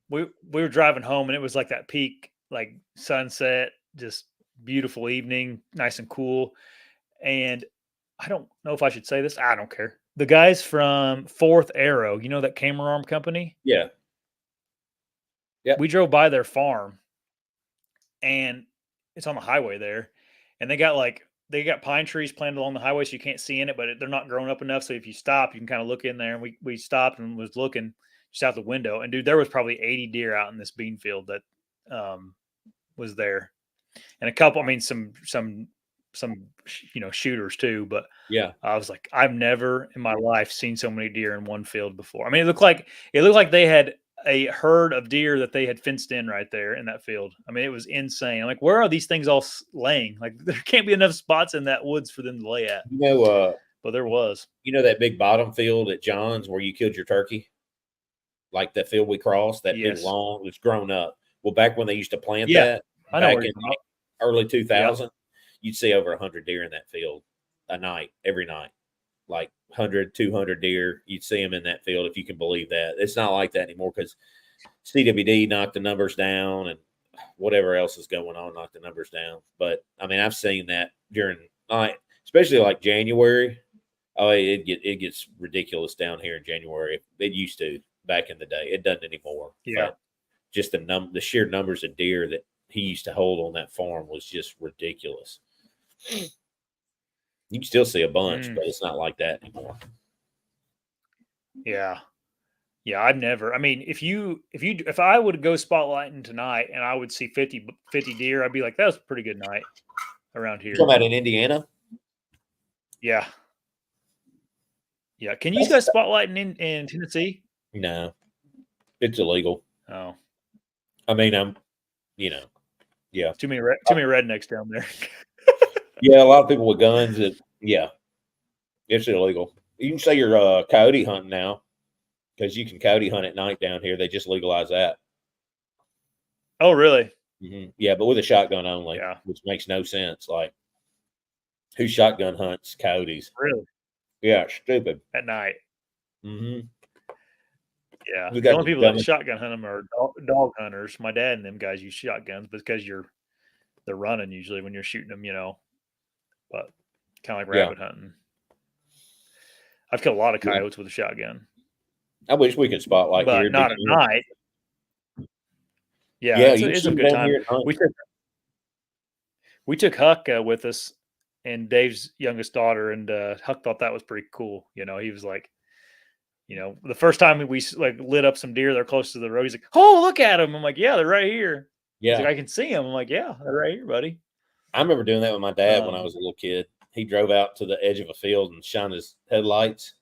we were driving home and it was like that peak, like sunset, just beautiful evening, nice and cool. And I don't know if I should say this. I don't care. The guys from Fourth Arrow, that camera arm company, Yeah, yeah. we drove by their farm and it's on the highway there. And they got pine trees planted along the highway so you can't see in it, but they're not grown up enough. So if you stop, you can kind of look in there. And we stopped and was looking just out the window. And dude, there was probably 80 deer out in this bean field that was there. And a couple, I mean, some shooters too, but Yeah. I was like, I've never in my life seen so many deer in one field before. I mean, it looked like they had a herd of deer that they had fenced in right there in that field. I mean, it was insane. I'm like, where are these things all laying? Like, there can't be enough spots in that woods for them to lay at. You know, But there was. that big bottom field at John's where you killed your turkey? Like that field we crossed, that big Yes. long, it's grown up. Well, back when they used to plant Yeah. that I know back where in you're like talking early about. Yeah. 2000, you'd see over 100 deer in that field a night, every night. Like 100, 200 deer, you'd see them in that field, if you can believe that. It's not like that anymore because CWD knocked the numbers down and whatever else is going on knocked the numbers down. But I mean, I've seen that during night, especially like January. Oh, it gets ridiculous down here in January. It used to back in the day. It doesn't anymore. Yeah. But just the sheer numbers of deer that he used to hold on that farm was just ridiculous. You can still see a bunch, Mm, but it's not like that anymore. yeah. Yeah. I've never, I mean, if I would go spotlighting tonight and I would see 50 deer, I'd be like, that was a pretty good night around You talking here. about in Indiana? Yeah. Yeah. Can you That's guys spotlighting in Tennessee? no, it's illegal. Oh, I mean, yeah, too many rednecks down there. yeah. A lot of people with guns. Yeah, it's illegal. You can say you're coyote hunting now because you can coyote hunt at night down here. They just legalized that. Oh, really? Yeah, but with a shotgun only, Yeah. which makes no sense. Like, who shotgun hunts coyotes? Really? Yeah, stupid. At night. Mm-hmm. Yeah. We The got only the people that dumbest. shotgun hunt them are dog hunters. My dad and them guys use shotguns because they're running usually when you're shooting them, but kind of like Yeah, rabbit hunting. I've killed a lot of yeah. coyotes with a shotgun, I wish we could spotlight here. but It'd be not at fun. night. Yeah, Yeah, it's usually a good down time. here at home. We took Huck with us and Dave's youngest daughter, and Huck thought that was pretty cool. You know, he was like, you know, the first time we like lit up some deer, they're close to the road. He's like, "Oh, look at them!" I'm like, "Yeah, they're right here." He's Yeah. like, "I can see them." I'm like, "Yeah, they're right here, buddy." I remember doing that with my dad when I Um, was a little kid. He drove out to the edge of a field and shined his headlights,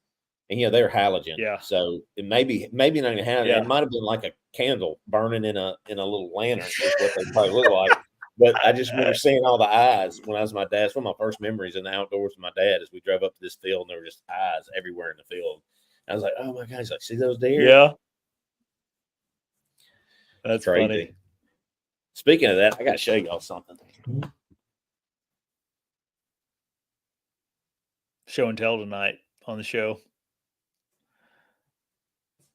and they were halogen. yeah, So it maybe not even halogen. It yeah, might have been like a candle burning in a little lantern is what they probably look like. But I just remember seeing all the eyes when I was my dad's. One of my first memories in the outdoors with my dad is we drove up to this field and there were just eyes everywhere in the field. I was like, "Oh my God!" He's like, "See those deer?" yeah. It's That's crazy. funny. Speaking of that, I got to show y'all something. Show and tell tonight on the show.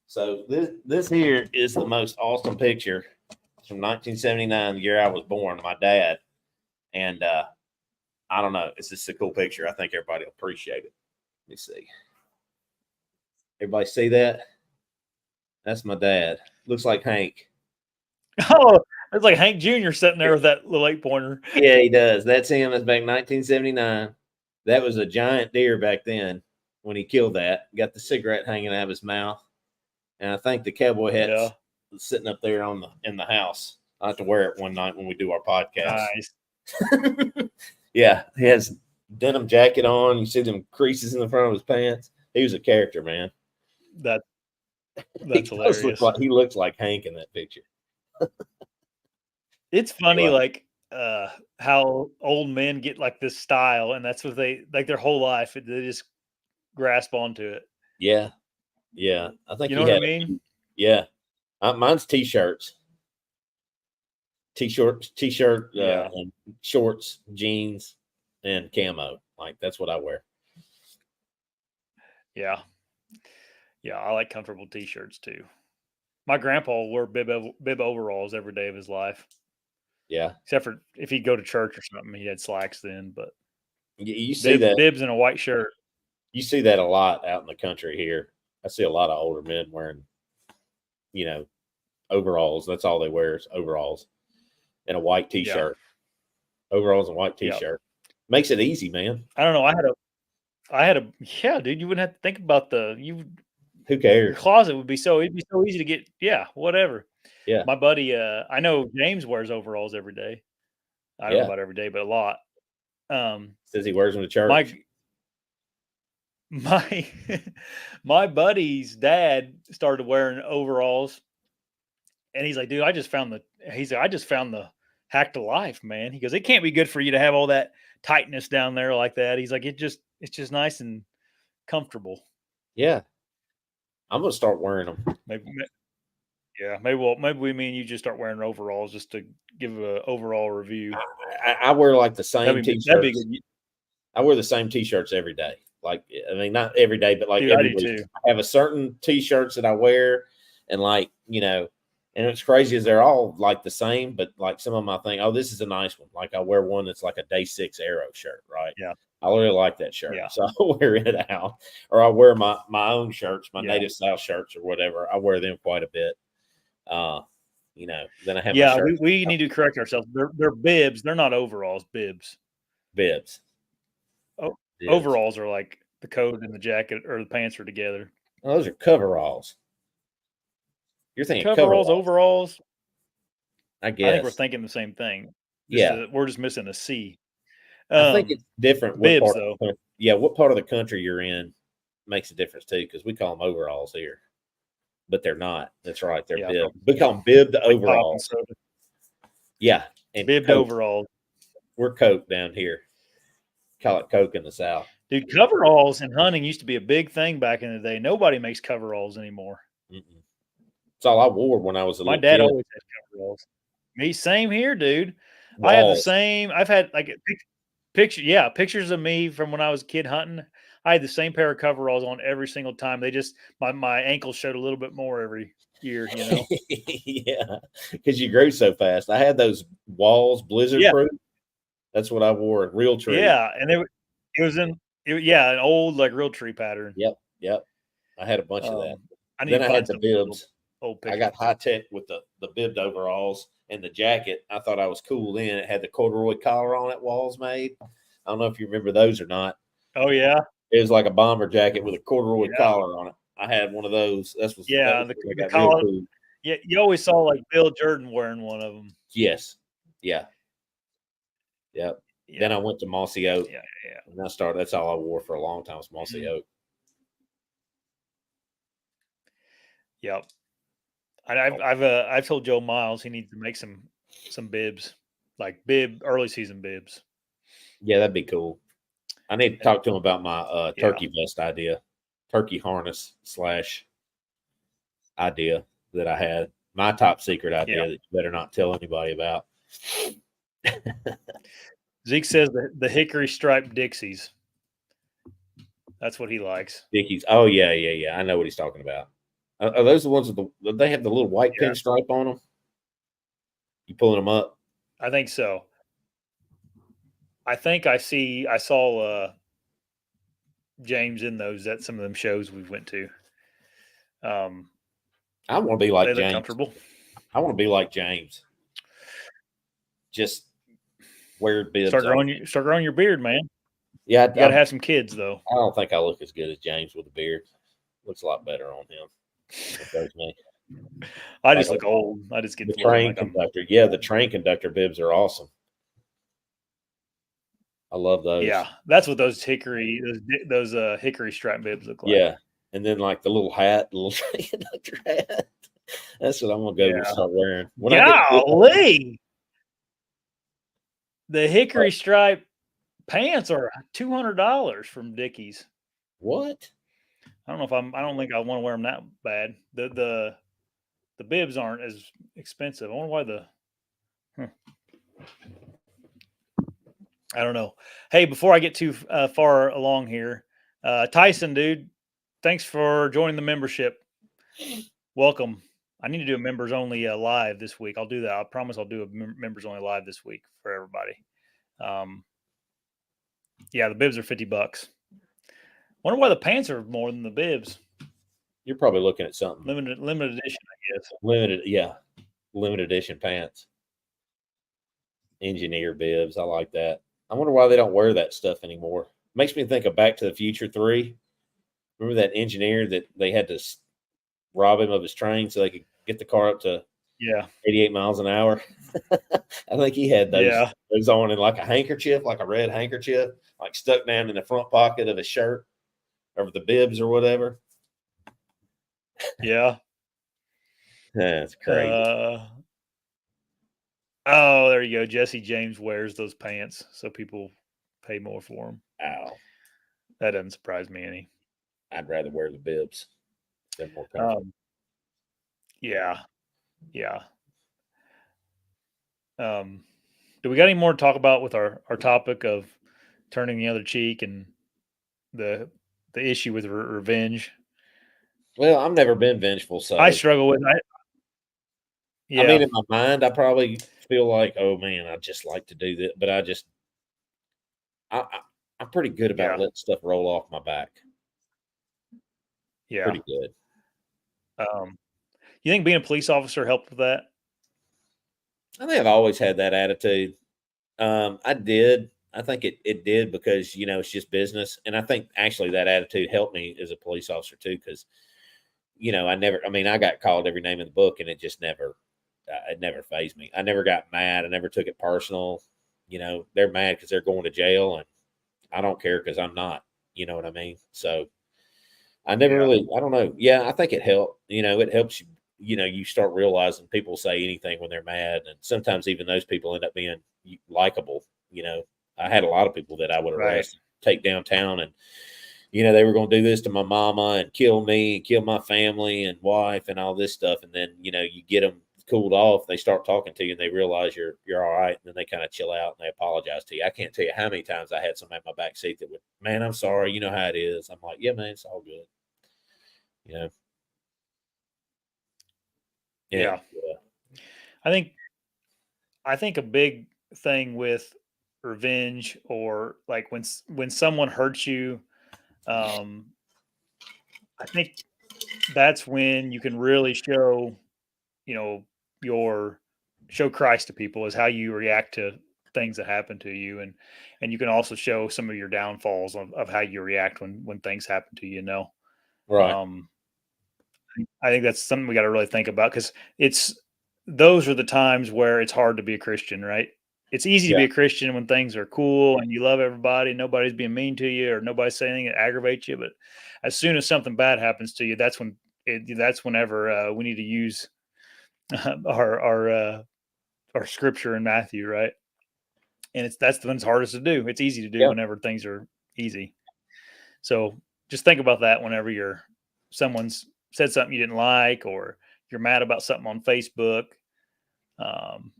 So this here is the most awesome picture. It's from 1979, the year I was born. My dad, and I don't know. It's just a cool picture. I think everybody will appreciate it. Let me see. Everybody see that? That's my dad. Looks like Hank. Oh, it's like Hank Jr. sitting there with that little 8-pointer. Yeah, he does. That's him. That's back in 1979. That was a giant deer back then when he killed that. Got the cigarette hanging out of his mouth. And I think the cowboy hat's sitting up there in the house. I have to wear it one night when we do our podcast. Nice. Yeah, he has denim jacket on. You see them creases in the front of his pants. He was a character, man. That's He hilarious. He looks like Hank in that picture. It's funny, Anyway. like how old men get like this style, and that's what they like their whole life. They just grasp onto it. Yeah, yeah. I think You he know what I had. mean? Yeah, mine's t-shirts, t-shirt, Yeah. and shorts, jeans, and camo. Like that's what I wear. Yeah. Yeah. I like comfortable t-shirts too. My grandpa wore bib overalls every day of his life, Yeah, except for if he'd go to church or something. He had slacks then, but you see that. bibs and a white shirt. You see that a lot out in the country here. I see a lot of older men wearing, overalls. That's all they wear is overalls and a white t-shirt. Yeah. Overalls and white t-shirt. Yeah. Makes it easy, man. I don't know. Yeah, dude. You wouldn't have to think about who cares? Your closet it'd be so easy to get. Yeah, whatever. Yeah. My buddy, I know James wears overalls every day. I don't know about every day, but a lot. Says he wears them to church. My buddy's dad started wearing overalls, and he's like, "Dude, I just found the hack to life, man." He goes, "It can't be good for you to have all that tightness down there like that." He's like, it's just nice and comfortable." Yeah, I'm gonna start wearing them. Maybe me and you just start wearing overalls just to give an overall review. I wear like the same t-shirts. I wear the same t-shirts every day. Like, I mean, not every day, but like every week. Too. I have a certain t-shirts that I wear, and like, and what's crazy is they're all like the same, but like some of them I think, oh, this is a nice one. Like I wear one that's like a Day 6 Arrow shirt, right? Yeah. I really like that shirt. Yeah. So I wear it out. Or I wear my own shirts, my Native South shirts or whatever. I wear them quite a bit. Then I have my shirts. we need to correct ourselves. They're bibs. They're not overalls. Bibs. Oh, bibs. Overalls are like the coat and the jacket or the pants are together. Oh, those are coveralls. You're thinking coveralls, overalls. I guess. I think we're thinking the same thing. We're just missing a C. I think it's different. Bibs, though. What part of the country you're in makes a difference too, because we call them overalls here, but they're not. That's right, they're bib. We call them bibbed overalls. Yeah, and bibbed overalls. We're Coke down here. Call it Coke in the South. Dude, coveralls in hunting used to be a big thing back in the day. Nobody makes coveralls anymore. That's all I wore when I was a little kid. My dad always had coveralls. Me, same here, dude. Walls. I have the same. I've had like pictures of me from when I was a kid hunting. I had the same pair of coveralls on every single time. They just my ankles showed a little bit more every year, Yeah, because you grew so fast. I had those Walls blizzard proof. That's what I wore. Real tree. Yeah, and it was an old like real tree pattern. Yep. I had a bunch of that. I had the bibs. Old I got high tech with the bibbed overalls. And the jacket, I thought I was cool then. It had the corduroy collar on it, Walls made. I don't know if you remember those or not. Oh yeah, It was like a bomber jacket with a corduroy yeah, collar on it. I had one of those. That was yeah. when they The got real collar. cool. Yeah, you always saw like Bill Jordan wearing one of them. Yes. Yeah. Yep. Then Yeah, I went to Mossy Oak. yeah, yeah. And that's all I wore for a long time was Mossy Oak. Yep. I've told Joe Miles he needs to make some bibs, like early season bibs. Yeah, that'd be cool. I need to talk to him about my Yeah. turkey vest idea, turkey harness / idea that I had. My top secret idea Yeah. that you better not tell anybody about. Zeke says the hickory striped Dixies. That's what he likes. Dickies. Oh yeah. I know what he's talking about. Are those the ones with they have the little white Yeah. pinstripe on them? You pulling them up? I think so. I think I saw James in those at some of them shows we went to. I want to be like They look James. comfortable. I want to be like James. Just wear bibs. Start growing your beard, man. Yeah, You got to have some kids though. I don't think I look as good as James with a beard. Looks a lot better on him. If that's me. I just look old. I just get the train conductor. Yeah, the train conductor bibs are awesome. I love those. Yeah, that's what those hickory stripe bibs look like. Yeah, and then like the little hat, the little train conductor hat. That's what I'm gonna go and start wearing. Golly, the hickory stripe pants are $200 from Dickies. What? I don't know I don't think I want to wear them that bad. The bibs aren't as expensive. I wonder why I don't know. Hey, before I get too far along here, Tyson, dude, thanks for joining the membership. Welcome. I need to do a members only live this week. I'll do that. I promise I'll do a members only live this week for everybody. Yeah, the bibs are $50. Wonder why the pants are more than the bibs. You're probably looking at something limited edition, I guess. Limited edition pants. Engineer bibs. I like that. I wonder why they don't wear that stuff anymore. Makes me think of Back to the Future 3. Remember that engineer that they had to rob him of his train so they could get the car up to 88 miles an hour? I think he had those on in like a handkerchief, like a red handkerchief, like stuck down in the front pocket of his shirt or the bibs or whatever. Yeah. That's crazy. Oh, there you go. Jesse James wears those pants, so people pay more for them. Ow. That doesn't surprise me any. I'd rather wear the bibs. They're more comfortable. Yeah. Do we got any more to talk about with our topic of turning the other cheek and the issue with revenge? Well, I've never been vengeful, so I struggle with it. Yeah. I mean, in my mind, I probably feel like, oh man, I just like to do that, but I'm pretty good about letting stuff roll off my back. Yeah, pretty good. You think being a police officer helped with that? I think I've always had that attitude. I did. I think it did because it's just business, and I think actually that attitude helped me as a police officer too, because I got called every name in the book, and it just never fazed me. I never got mad. I never took it personal. They're mad because they're going to jail, and I don't care because I'm not. You know what I mean? So I never really. I don't know. Yeah, I think it helped. It helps you. You start realizing people say anything when they're mad, and sometimes even those people end up being likable. I had a lot of people that I would arrest, take downtown, and they were going to do this to my mama and kill me and kill my family and wife and all this stuff. And then, you get them cooled off. They start talking to you and they realize you're all right. And then they kind of chill out and they apologize to you. I can't tell you how many times I had somebody in my back seat that would, man, I'm sorry. You know how it is. I'm like, yeah, man, it's all good. Yeah. I think a big thing with revenge, or like when someone hurts you, I think that's when you can really show, your show Christ to people is how you react to things that happen to you, and you can also show some of your downfalls of how you react when things happen to you. Right. Um, I think that's something we got to really think about, because those are the times where it's hard to be a Christian, right? It's easy to Yeah. be a Christian when things are cool and you love everybody, nobody's being mean to you or nobody's saying anything that aggravates you. But as soon as something bad happens to you, that's whenever we need to use our scripture in Matthew, right? And that's the one's hardest to do. It's easy to do Yeah. whenever things are easy. So just think about that whenever someone's said something you didn't like, or you're mad about something on Facebook. Um,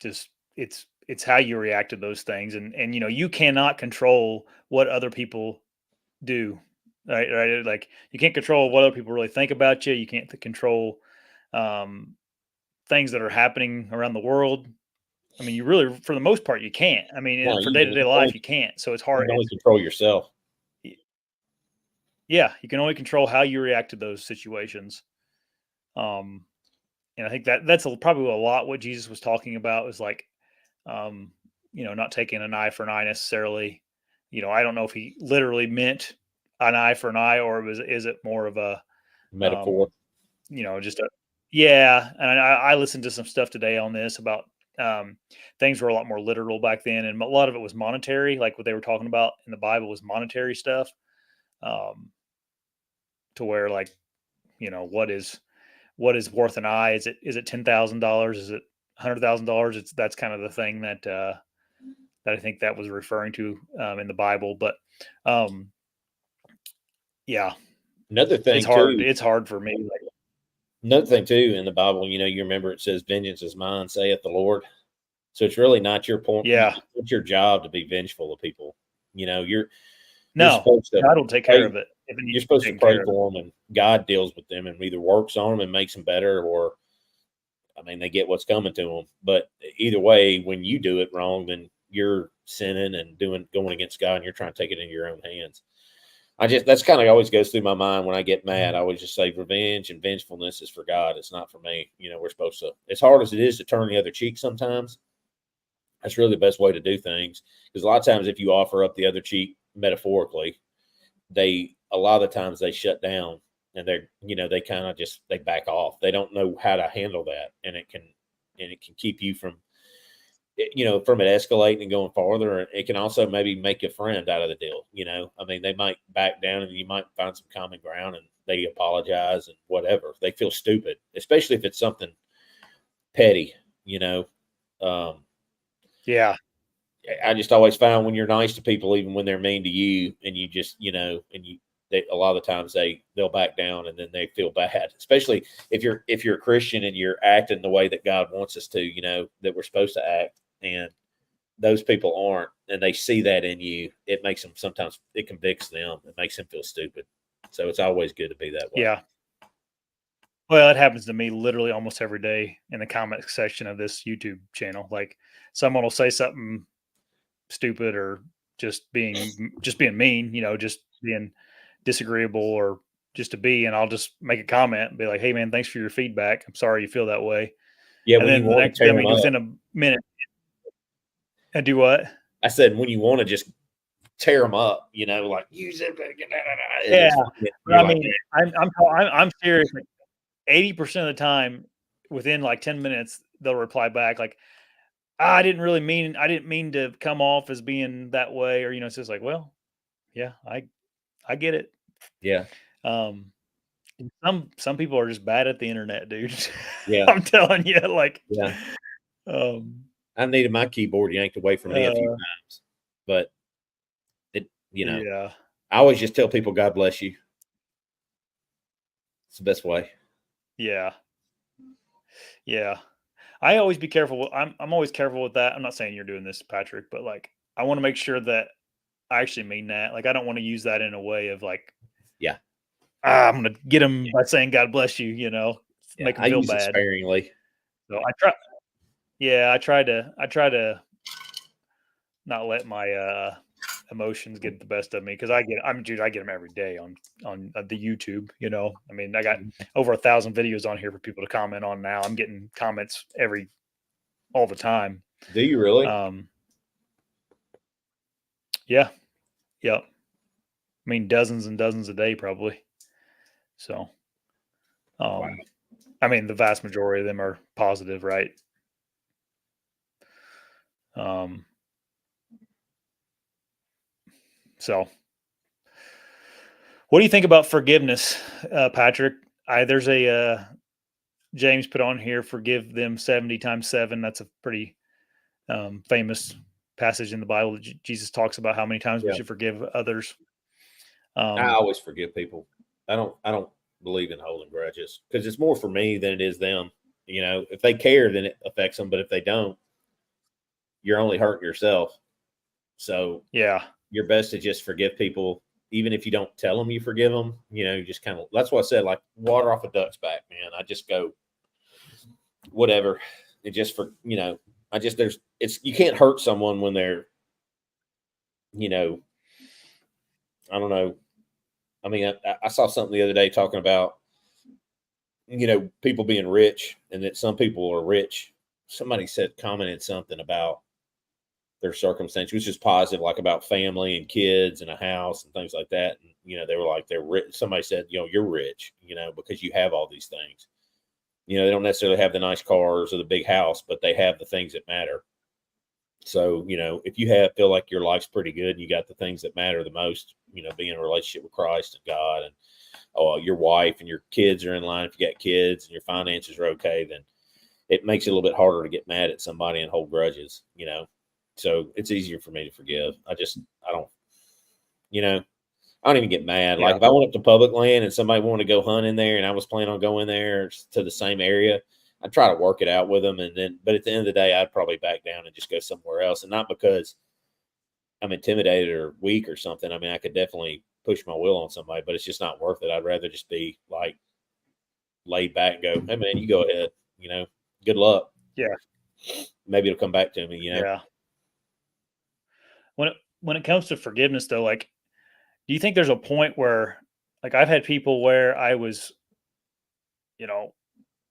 just it's how you react to those things, and you cannot control what other people do, right? Like, you can't control what other people really think about you. You can't control um, things that are happening around the world. I mean, you really, for the most part, you can't. I mean, No, for day to day life, you can't. So it's you hard. can only control yourself. Yeah, you can only control how you react to those situations. Um, and I think that's probably a lot what Jesus was talking about, was like, um, not taking an eye for an eye necessarily. I don't know if he literally meant an eye for an eye, or is it more of a, Metaphor. just a, yeah. And I listened to some stuff today on this about, things were a lot more literal back then, and a lot of it was monetary. Like, what they were talking about in the Bible was monetary stuff, um, to where, like, what is worth an eye? Is it $10,000? Is it $100,000? That's kind of the thing that I think that was referring to, in the Bible. But um, yeah, Another it's thing hard. too. It's hard for me. Like, Another thing too in the Bible, you remember it says, "Vengeance is mine," saith the Lord. So it's really not your point. yeah, It's your job to be vengeful of people. You're no, supposed to God will take care pray. of it if it You're needs to be supposed to taken pray care of. for them, and God deals with them and either works on them and makes them better, or I mean, they get what's coming to them. But either way, when you do it wrong, then you're sinning and going against God, and you're trying to take it into your own hands. That's kind of always goes through my mind when I get mad. I always just say revenge and vengefulness is for God. It's not for me. We're supposed to, as hard as it is to turn the other cheek sometimes, that's really the best way to do things. Because a lot of times, if you offer up the other cheek metaphorically, a lot of the times they shut down, and they kind of just, they back off. They don't know how to handle that. And it can keep you from it escalating and going farther. It can also maybe make a friend out of the deal. I mean, they might back down, and you might find some common ground, and they apologize and whatever. They feel stupid, especially if it's something petty. Um, Yeah, I just always found when you're nice to people, even when they're mean to you, and you just, a lot of the times they'll back down, and then they feel bad, especially if you're a Christian and you're acting the way that God wants us to, that we're supposed to act, and those people aren't, and they see that in you. It makes them, sometimes it convicts them. It makes them feel stupid. So it's always good to be that way. yeah. Well, it happens to me literally almost every day in the comment section of this YouTube channel. Like, someone will say something stupid, or just being mean, just being disagreeable, or just to be, and I'll just make a comment and be like, "Hey man, thanks for your feedback. I'm sorry you feel that way." Yeah, And when you then the want to next, I tear them mean, up, within a minute, I do what? I said when you want to just tear them up, like use it, Yeah, but you're I like, mean, I'm serious. Like, 80% of the time, within like 10 minutes, they'll reply back like, I didn't mean to come off as being that way," or it's just like, well, yeah, I get it. yeah, Um, some people are just bad at the internet, dude. yeah, I'm telling you, like, yeah. um, I needed my keyboard yanked away from me a few uh, times, but it, yeah, I always just tell people, God bless you. It's the best way. yeah, yeah. I always be careful. I'm always careful with that. I'm not saying you're doing this, Patrick, but like, I want to make sure that I actually mean that. Like, I don't want to use that in a way of like, Yeah, I'm gonna get them by saying God bless you, yeah. make them I feel use it bad. sparingly. So I try. Yeah, I try to not let my emotions get the best of me because I get them every day on the YouTube. I mean, I got over 1,000 videos on here for people to comment on now. I'm getting comments all the time. Do you really? Yeah. I mean, dozens and dozens a day probably. So, Wow. I mean, the vast majority of them are positive, right? So what do you think about forgiveness, Patrick? There's a James put on here, forgive them 70 times 7. That's a pretty famous passage in the Bible that Jesus talks about how many times we should forgive others. I always forgive people. I don't believe in holding grudges because it's more for me than it is them. If they care, then it affects them. But if they don't, you're only hurting yourself. So yeah, your best to just forgive people, even if you don't tell them you forgive them. Just kind of, that's what I said, like water off a duck's back, man. I just go, whatever. It just you can't hurt someone when they're, I don't know. I mean, I saw something the other day talking about, people being rich and that some people are rich. Somebody commented something about their circumstance, which is positive, like about family and kids and a house and things like that. And, they were like, they're rich. Somebody said, you're rich, because you have all these things. They don't necessarily have the nice cars or the big house, but they have the things that matter. So, if you feel like your life's pretty good and you got the things that matter the most, being in a relationship with Christ and God and your wife and your kids are in line. If you got kids and your finances are okay, then it makes it a little bit harder to get mad at somebody and hold grudges, So it's easier for me to forgive. I don't even get mad. Yeah. Like if I went up to public land and somebody wanted to go hunt in there and I was planning on going there to the same area, I'd try to work it out with them. But at the end of the day, I'd probably back down and just go somewhere else. And not because I'm intimidated or weak or something. I mean, I could definitely push my will on somebody, but it's just not worth it. I'd rather just be like laid back and go, hey man, you go ahead, good luck. Yeah. Maybe it'll come back to me, Yeah. When it comes to forgiveness though, like, do you think there's a point where, like, I've had people where I was,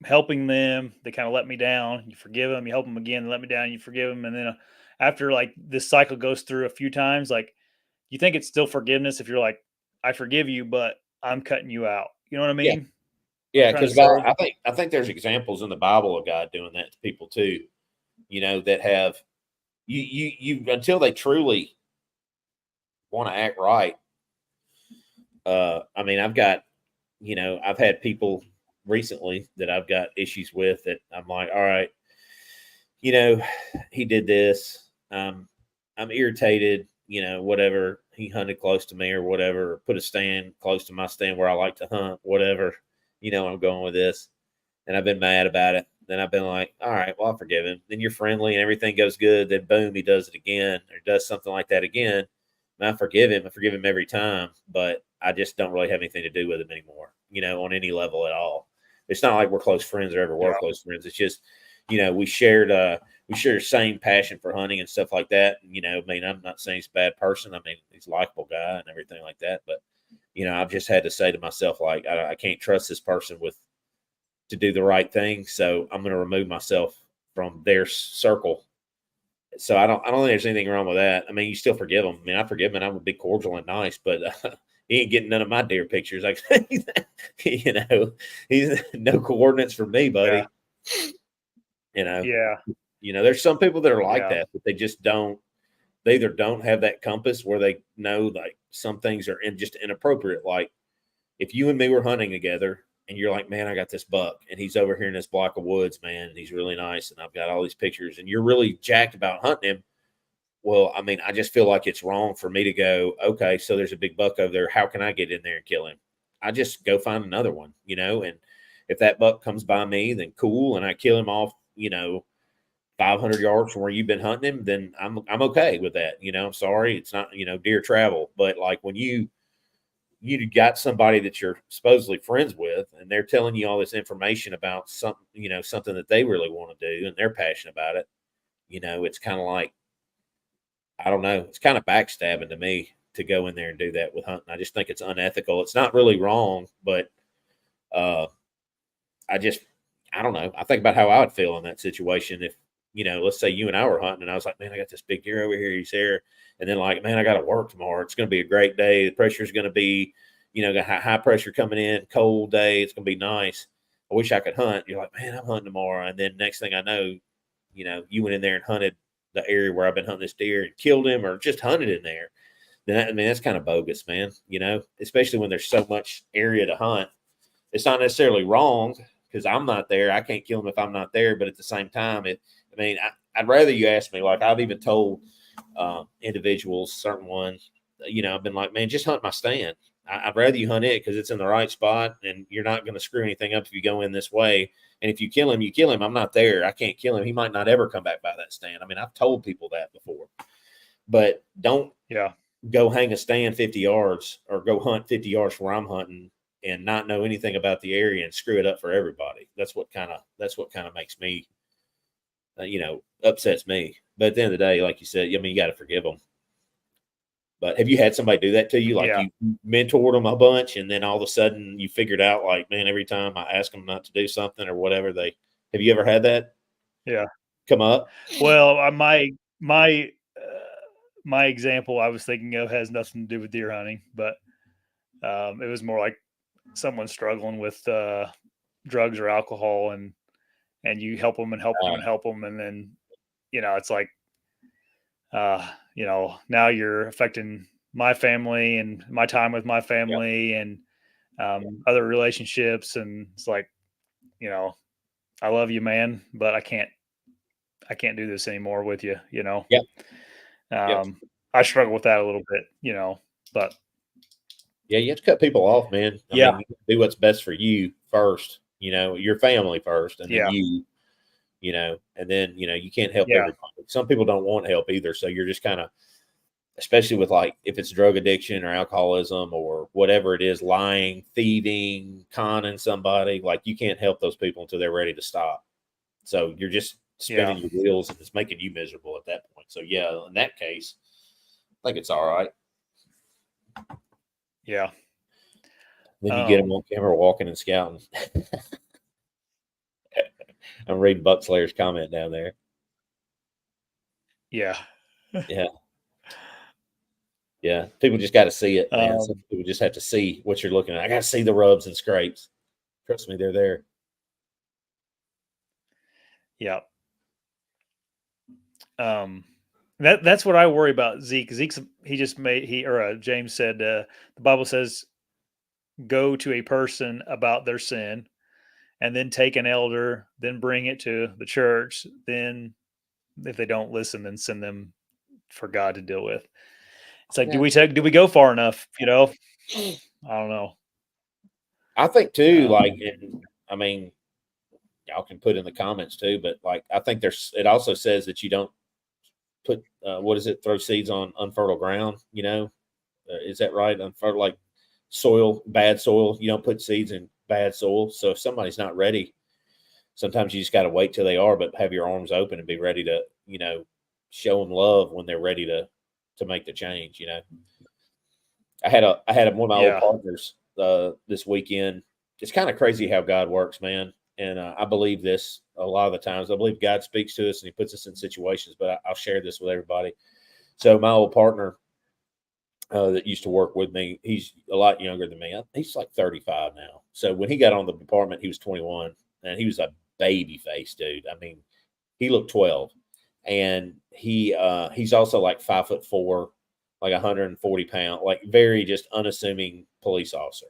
helping them, they kind of let me down. You forgive them, you help them again, they let me down, you forgive them, and then after like this cycle goes through a few times, like, you think it's still forgiveness if you're like, I forgive you, but I'm cutting you out. You know what I mean? Yeah, because I think there's examples in the Bible of God doing that to people too. That have you until they truly want to act right. I mean, I've had people recently that I've got issues with that I'm like, all right, he did this. I'm irritated, whatever. He hunted close to me or whatever, or put a stand close to my stand where I like to hunt, whatever. I'm going with this. And I've been mad about it. Then I've been like, all right, well, I'll forgive him. Then you're friendly and everything goes good. Then boom, he does it again or does something like that again. And I forgive him. I forgive him every time, but I just don't really have anything to do with him anymore, on any level at all. It's not like we're close friends or ever were close friends. It's just, we share the same passion for hunting and stuff like that. And, I mean, I'm not saying he's a bad person. I mean, he's a likable guy and everything like that. But, I've just had to say to myself, like, I can't trust this person to do the right thing. So I'm going to remove myself from their circle. So I don't think there's anything wrong with that. I mean, you still forgive him. I mean, I forgive him and I would be cordial and nice, but he ain't getting none of my deer pictures. Like, he's no coordinates for me, buddy. Yeah. There's some people that are like that, but they just don't. They either don't have that compass where they know like some things are just inappropriate. Like if you and me were hunting together and you're like, man, I got this buck and he's over here in this block of woods, man, and he's really nice. And I've got all these pictures and you're really jacked about hunting him. Well, I mean, I just feel like it's wrong for me to go, okay, so there's a big buck over there. How can I get in there and kill him? I just go find another one, and if that buck comes by me, then cool. And I kill him off, 500 yards from where you've been hunting him, then I'm okay with that. I'm sorry. It's not, deer travel, but like when you got somebody that you're supposedly friends with and they're telling you all this information about something, something that they really want to do and they're passionate about it, it's kind of like, I don't know. It's kind of backstabbing to me to go in there and do that with hunting. I just think it's unethical. It's not really wrong, but uh, I just, I don't know. I think about how I would feel in that situation if, let's say you and I were hunting and I was like, man, I got this big deer over here. He's here. And then like, man, I got to work tomorrow. It's going to be a great day. The pressure's going to be, got high pressure coming in, cold day. It's going to be nice. I wish I could hunt. You're like, man, I'm hunting tomorrow. And then next thing I know, you went in there and hunted the area where I've been hunting this deer and killed him or just hunted in there. Then that's kind of bogus, man. Especially when there's so much area to hunt. It's not necessarily wrong because I'm not there. I can't kill him if I'm not there. But at the same time, I'd rather you ask me. Like I've even told individuals, certain ones, I've been like, man, just hunt my stand. I'd rather you hunt it because it's in the right spot and you're not going to screw anything up if you go in this way. And if you kill him, you kill him. I'm not there. I can't kill him. He might not ever come back by that stand. I've told people that before. But don't go hang a stand 50 yards or go hunt 50 yards where I'm hunting and not know anything about the area and screw it up for everybody. That's what kind of makes me, upsets me. But at the end of the day, like you said, you got to forgive them. But have you had somebody do that to you? Like you mentored them a bunch and then all of a sudden you figured out like, man, every time I ask them not to do something or whatever, have you ever had that? Yeah. Come up? Well, my example I was thinking of has nothing to do with deer hunting, but it was more like someone struggling with drugs or alcohol, and you help them and help them and help them, and then it's like now you're affecting my family and my time with my family and other relationships, and it's like I love you, man, but I can't do this anymore with you. I struggle with that a little bit, but yeah, you have to cut people off, man. I mean, you do what's best for you first, your family first, and then and then, you can't help everybody. Some people don't want help either. So you're just kind of, especially with like, if it's drug addiction or alcoholism or whatever it is, lying, thieving, conning somebody, like you can't help those people until they're ready to stop. So you're just spinning your wheels and it's making you miserable at that point. So yeah, in that case, I think it's all right. Yeah. Then you get them on camera walking and scouting. I'm reading Buck Slayer's comment down there. Yeah. Yeah. Yeah. People just got to see it, man. Some people just have to see what you're looking at. I got to see the rubs and scrapes. Trust me, they're there. Yeah. That's what I worry about Zeke. James said, the Bible says, go to a person about their sin and then take an elder, then bring it to the church. Then if they don't listen, then send them for God to deal with. It's like, do we go far enough? I don't know. I think too, y'all can put in the comments too, but like, I think it also says that you don't put, throw seeds on unfertile ground, is that right? Unfertile, like soil, bad soil. You don't put seeds in bad soil. So if somebody's not ready, sometimes you just got to wait till they are, but have your arms open and be ready to, show them love when they're ready to make the change. I had one of my old partners this weekend. It's kind of crazy how God works, man. And I believe this a lot of the times. I believe God speaks to us and he puts us in situations, but I'll share this with everybody. So my old partner that used to work with me, he's a lot younger than me. He's like 35 now. So when he got on the department, he was 21 and he was a baby face dude. I mean, he looked 12 and he's also like 5'4", like 140 pounds, like very just unassuming police officer.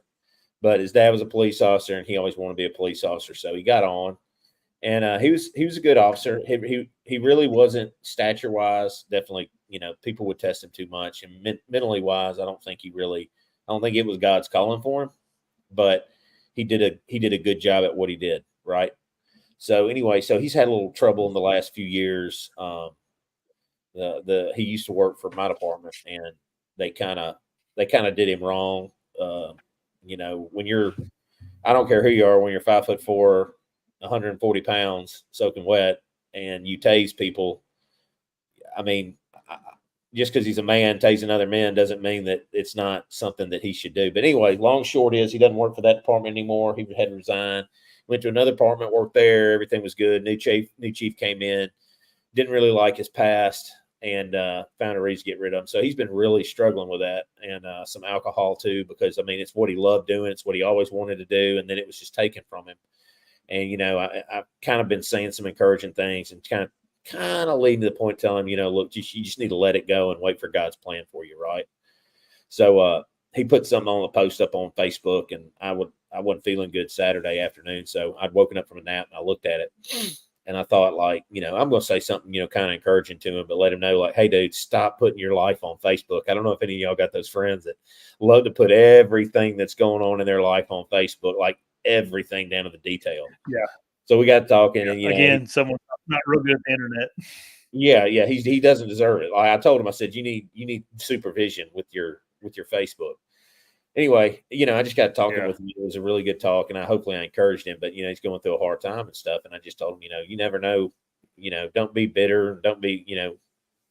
But his dad was a police officer and he always wanted to be a police officer. So he got on and he was a good officer. He really wasn't stature wise. Definitely, people would test him too much, and mentally wise, I don't think it was God's calling for him, but he did a good job at what he did. Right. So anyway, he's had a little trouble in the last few years. He used to work for my department and they kind of did him wrong. When I don't care who you are, when you're 5'4", 140 pounds soaking wet and you tase people, I mean, just because he's a man tasing other men doesn't mean that it's not something that he should do. But anyway, long short is he doesn't work for that department anymore. He had to resign. Went to another department, worked there. Everything was good. New chief came in. Didn't really like his past, and found a reason to get rid of him. So he's been really struggling with that, and some alcohol too, because I mean it's what he loved doing. It's what he always wanted to do, and then it was just taken from him. And I've kind of been saying some encouraging things and kind of leading to the point, telling him, look, you just need to let it go and wait for God's plan for you, right? So he put something on the post up on Facebook, and I wasn't feeling good Saturday afternoon, so I'd woken up from a nap and I looked at it, and I thought, like, I'm going to say something, kind of encouraging to him, but let him know, like, hey, dude, stop putting your life on Facebook. I don't know if any of y'all got those friends that love to put everything that's going on in their life on Facebook, like everything down to the detail. Yeah. So we got talking, and again, someone not real good at the internet. Yeah, he doesn't deserve it. I told him, I said, you need supervision with your Facebook. Anyway, I just got talking with him. It was a really good talk, and hopefully I encouraged him. But he's going through a hard time and stuff, and I just told him, you never know, don't be bitter, don't be,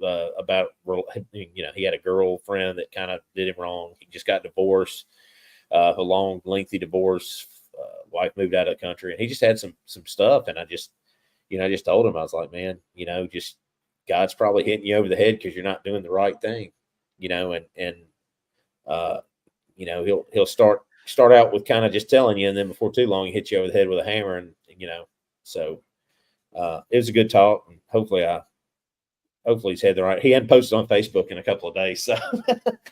about, he had a girlfriend that kind of did him wrong. He just got divorced, a long, lengthy divorce. Wife moved out of the country, and he just had some stuff, and I just told him, I was like, man, just God's probably hitting you over the head because you're not doing the right thing, he'll start out with kind of just telling you, and then before too long, he hits you over the head with a hammer, and so it was a good talk, and hopefully he's had the right. He hadn't posted on Facebook in a couple of days, so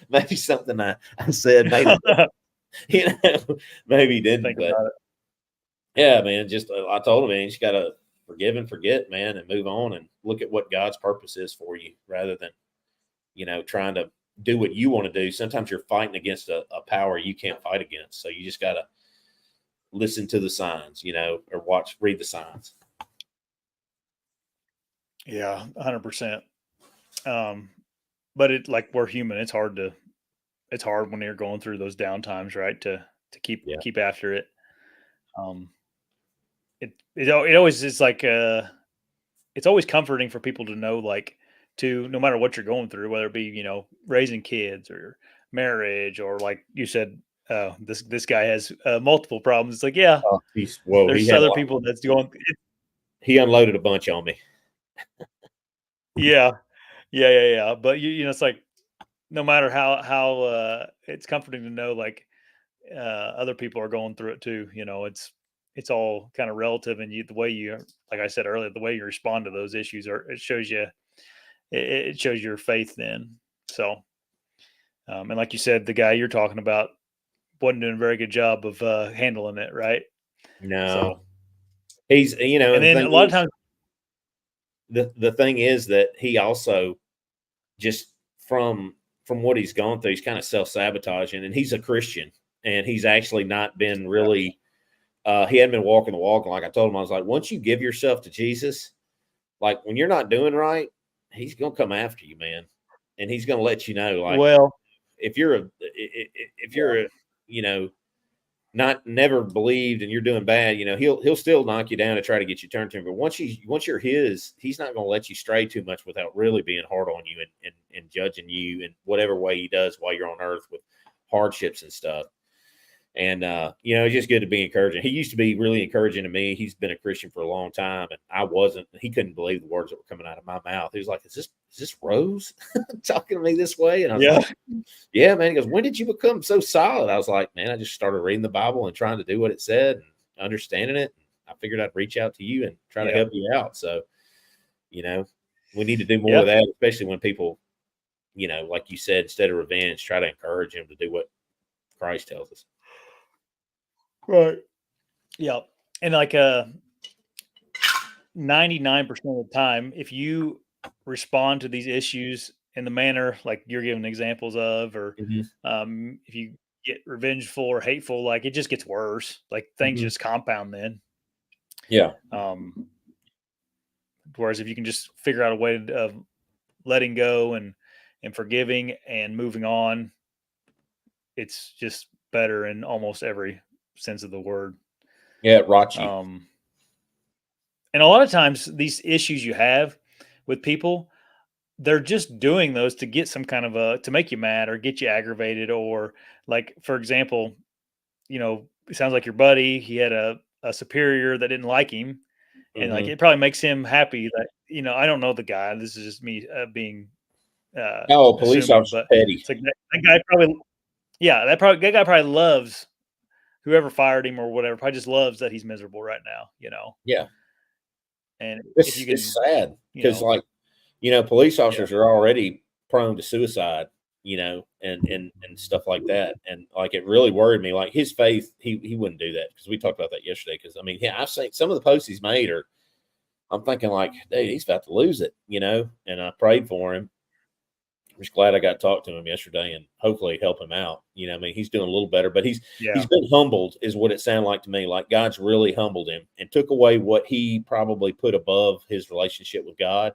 maybe something I said, maybe maybe he didn't. But yeah, man, I told him, man, you just gotta forgive and forget, man, and move on and look at what God's purpose is for you, rather than trying to do what you want to do. Sometimes you're fighting against a power you can't fight against, so you just gotta listen to the signs, or read the signs. Yeah, 100%. But we're human. It's hard when you're going through those down times, right? To keep after it. It always is like, it's always comforting for people to know, like, no matter what you're going through, whether it be, raising kids or marriage, or like you said, this guy has multiple problems. It's like, yeah, there's other people that's going. He unloaded a bunch on me. Yeah. But it's like, no matter how it's comforting to know, like, other people are going through it too. It's all kind of relative, and the way you, like I said earlier, the way you respond to those issues it shows you, it shows your faith then. So, and like you said, the guy you're talking about wasn't doing a very good job of handling it, right? No, so he's and then a lot of times the thing is that he also, just from what he's gone through, he's kind of self-sabotaging, and he's a Christian, and he's actually not been really he hadn't been walking the walk. Like I told him, I was like, once you give yourself to Jesus, like when you're not doing right, he's gonna come after you, man, and he's gonna let you know, like, if you're not never believed and you're doing bad, he'll still knock you down to try to get you turned to him. But once you're his, he's not going to let you stray too much without really being hard on you and judging you in whatever way he does while you're on earth with hardships and stuff. And it's just good to be encouraging. He used to be really encouraging to me. He's been a Christian for a long time, and I wasn't. He couldn't believe the words that were coming out of my mouth. He was like, "Is this Rose talking to me this way?" And I was like, "Yeah, man." He goes, "When did you become so solid?" I was like, "Man, I just started reading the Bible and trying to do what it said and understanding it. I figured I'd reach out to you and try to help you out." So, we need to do more of that, especially when people, like you said, instead of revenge, try to encourage them to do what Christ tells us. Right. Yeah. And like 99% of the time, if you respond to these issues in the manner like you're giving examples of, or if you get revengeful or hateful, like it just gets worse. Like things just compound then. Yeah. Whereas if you can just figure out a way of letting go and forgiving and moving on, it's just better in almost every sense of the word. Yeah, it rots you. And a lot of times these issues you have with people, they're just doing those to get some kind of to make you mad or get you aggravated, or like, for example, it sounds like your buddy, he had a superior that didn't like him, and like Mhm. it probably makes him happy that, I don't know the guy. This is just me being Oh, police assuming, officers but petty. it's like that guy probably, yeah, that guy probably loves whoever fired him or whatever. Probably just loves that he's miserable right now. Yeah. And if you It's can, sad you because, know, like, police yeah, officers are already prone to suicide, and stuff like that. And like, it really worried me. Like, his faith, he wouldn't do that, because we talked about that yesterday. Because I mean, yeah, I've seen some of the posts he's made are, I'm thinking like, dude, he's about to lose it. And I prayed for him. I'm just glad I got to talk to him yesterday and hopefully help him out. I mean, he's doing a little better, but he's yeah, been humbled, is what it sounded like to me. Like, God's really humbled him and took away what he probably put above his relationship with God,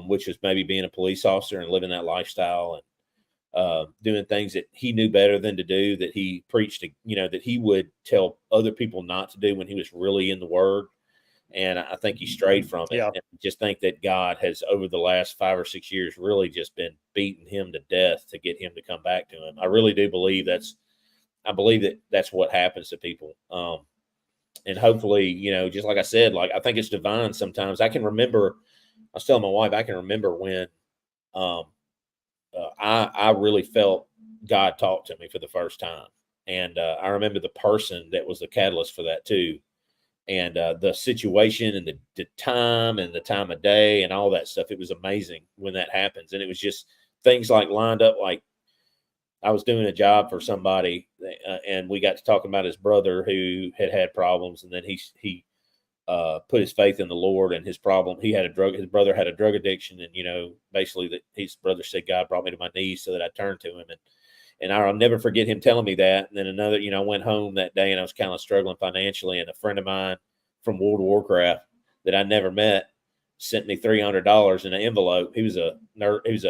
which was maybe being a police officer and living that lifestyle, and doing things that he knew better than to do, that he preached that he would tell other people not to do when he was really in the Word. And I think he strayed from it. yeah, And just think that God has, over the last 5 or 6 years, really just been beating him to death to get him to come back to him. I really do believe I believe that that's what happens to people. And hopefully, just like I said, like, I think it's divine sometimes. I was telling my wife, I can remember when um, I really felt God talk to me for the first time. And I remember the person that was the catalyst for that too, and the situation, and the time, and the time of day, and all that stuff. It was amazing when that happens. And it was just things like lined up. Like, I was doing a job for somebody, and we got to talking about his brother who had problems. And then he put his faith in the Lord, and his brother had a drug addiction. And, basically, that his brother said, God brought me to my knees so that I turned to him. And I'll never forget him telling me that. And then I went home that day, and I was kind of struggling financially. And a friend of mine from World of Warcraft that I never met sent me $300 in an envelope. He was a nurse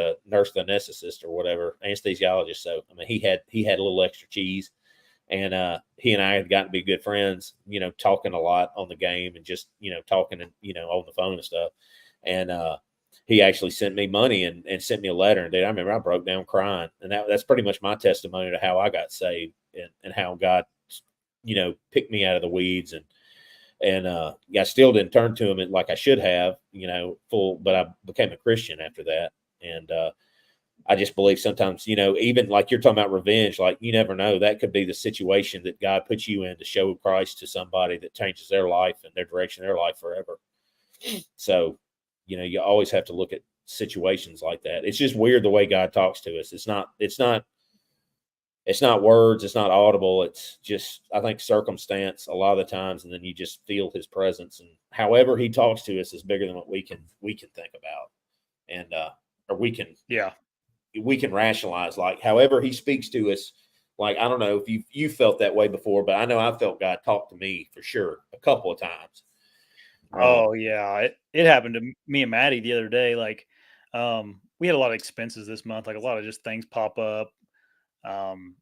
anesthetist or whatever, anesthesiologist. So I mean, he had a little extra cheese, and he and I had gotten to be good friends. Talking a lot on the game, and just talking, and on the phone and stuff. And he actually sent me money, and sent me a letter. And dude, I remember I broke down crying. And that's pretty much my testimony to how I got saved, and how God, picked me out of the weeds. And I still didn't turn to him like I should have, full, but I became a Christian after that. And I just believe sometimes, even like you're talking about revenge, like, you never know, that could be the situation that God puts you in to show Christ to somebody, that changes their life and their direction of their life forever. So, you always have to look at situations like that. It's just weird the way God talks to us. It's not words, it's not audible. It's just, I think, circumstance a lot of the times, and then you just feel his presence. And however he talks to us is bigger than what we can think about. And or yeah. we can rationalize, like, however he speaks to us. Like, I don't know if you felt that way before, but I know I felt God talk to me for sure a couple of times. Oh yeah, it happened to me and Maddie the other day. Like, we had a lot of expenses this month, like a lot of just things pop up. Um,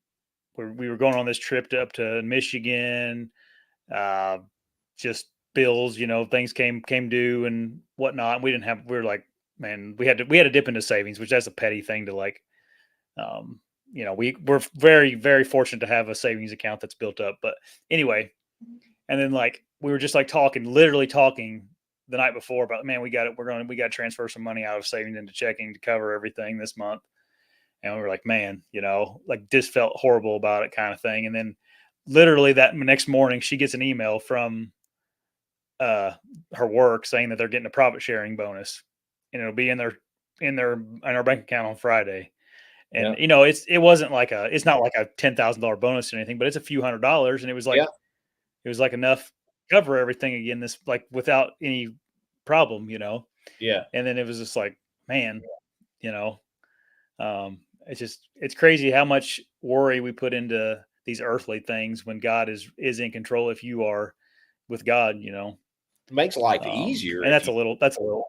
we were going on this trip up to Michigan. Uh, just bills, things came due and whatnot. We didn't have. We were like, man, we had to dip into savings, which that's a petty thing to like. Um, we're very very fortunate to have a savings account that's built up. But anyway, and then like we were just like literally talking the night before about, man, we got to transfer some money out of savings into checking to cover everything this month. And we were like, man, like just felt horrible about it, kind of thing. And then literally that next morning, she gets an email from uh, her work saying that they're getting a profit sharing bonus, and it'll be in our bank account on Friday. And Yeah. it's not like a $10,000 bonus or anything, but it's a few $100s, and Yeah. it was like enough to cover everything again, this like without any problem. Yeah. And then it was just like, man, you know, it's crazy how much worry we put into these earthly things when God is in control. If you are with God. It makes life easier And if you that's a little,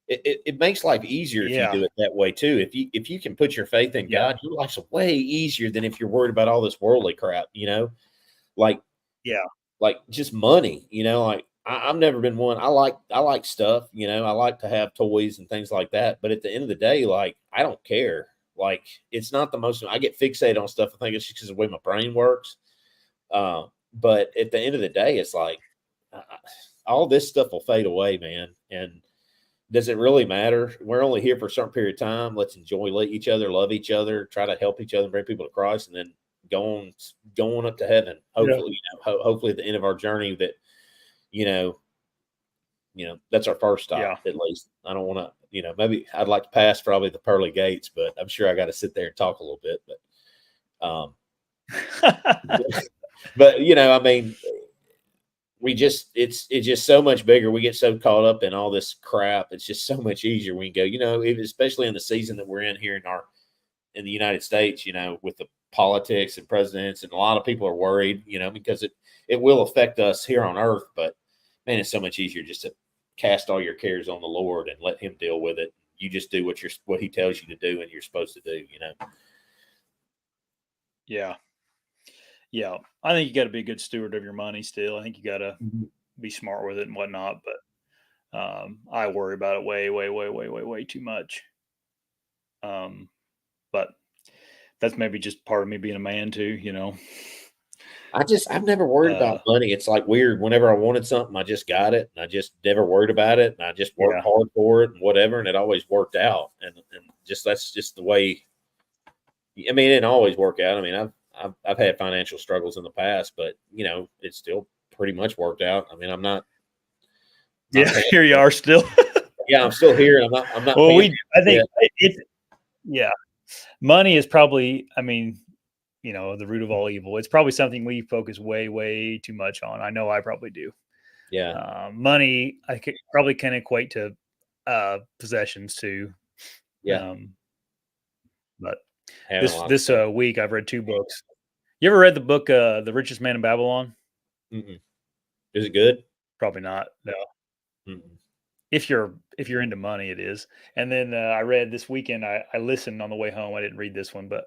it makes life easier if you yeah, do it that way too. If you can put your faith in yeah, God, your life's way easier than if you're worried about all this worldly crap, like yeah, just money, like I've never been one. I like stuff, you know. I like to have toys and things like that. But at the end of the day, like I don't care. Like it's not the most. I get fixated on stuff. I think it's just because of the way my brain works. But at the end of the day, it's like all this stuff will fade away, man. And does it really matter? We're only here for a certain period of time. Let's enjoy each other, love each other, try to help each other, bring people to Christ, and then go on up to heaven. Hopefully, hopefully at the end of our journey that you know, that's our first stop at least. I don't want to, maybe I'd like to pass probably the pearly gates, but I'm sure I got to sit there and talk a little bit. But, but I mean, it's just so much bigger. We get so caught up in all this crap. It's just so much easier when you go, especially in the season that we're in here in the United States, with the politics and presidents, and a lot of people are worried, because it will affect us here on earth. But man, it's so much easier just to cast all your cares on the Lord and let Him deal with it. You just do what He tells you to do, and you're supposed to do. Yeah. Yeah, I think you got to be a good steward of your money still. I think you got to be smart with it and whatnot. But I worry about it way too much. But that's maybe just part of me being a man too, I've never worried about money. It's like weird. Whenever I wanted something, I just got it, and I just never worried about it, and I just worked hard for it and whatever, and it always worked out. And that's just the way. I mean, it didn't always work out. I mean, I've had financial struggles in the past, but it's still pretty much worked out. I mean, I'm not. Yeah, here you are still. Yeah, I'm still here. And I'm not. Well, I think it's. Yeah, money is probably. I mean, the root of all evil. It's probably something we focus way too much on. I know I probably do. Yeah. Money, probably can equate to possessions too. Yeah. But this week I've read 2 books. You ever read the book The Richest Man in Babylon? Mm-mm. Is it good? Probably not. No. Mm-mm. If you're into money, it is. And then I read this weekend. I listened on the way home. I didn't read this one, but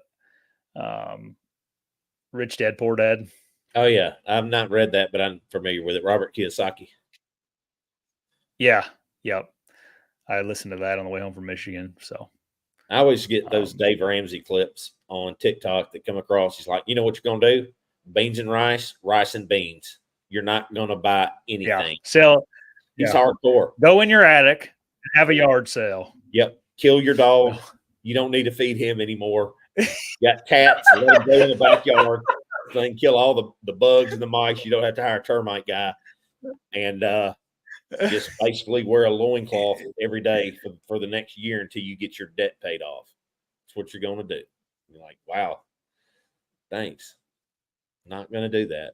Rich Dad Poor Dad. Oh yeah, I've not read that, but I'm familiar with it. Robert Kiyosaki. Yeah. Yep. I listened to that on the way home from Michigan. So I always get those Dave Ramsey clips on TikTok that come across. He's like, you know what you're going to do? Beans and rice, rice and beans. You're not going to buy anything. Sell. He's hardcore. Go in your attic and have a yard sale. Yep. Kill your dog. You don't need to feed him anymore. You got cats. Let them go in the backyard. So they can kill all the bugs and the mice. You don't have to hire a termite guy. And just basically wear a loincloth every day for the next year until you get your debt paid off. That's what you're going to do. You're like, wow, thanks. Not going to do that.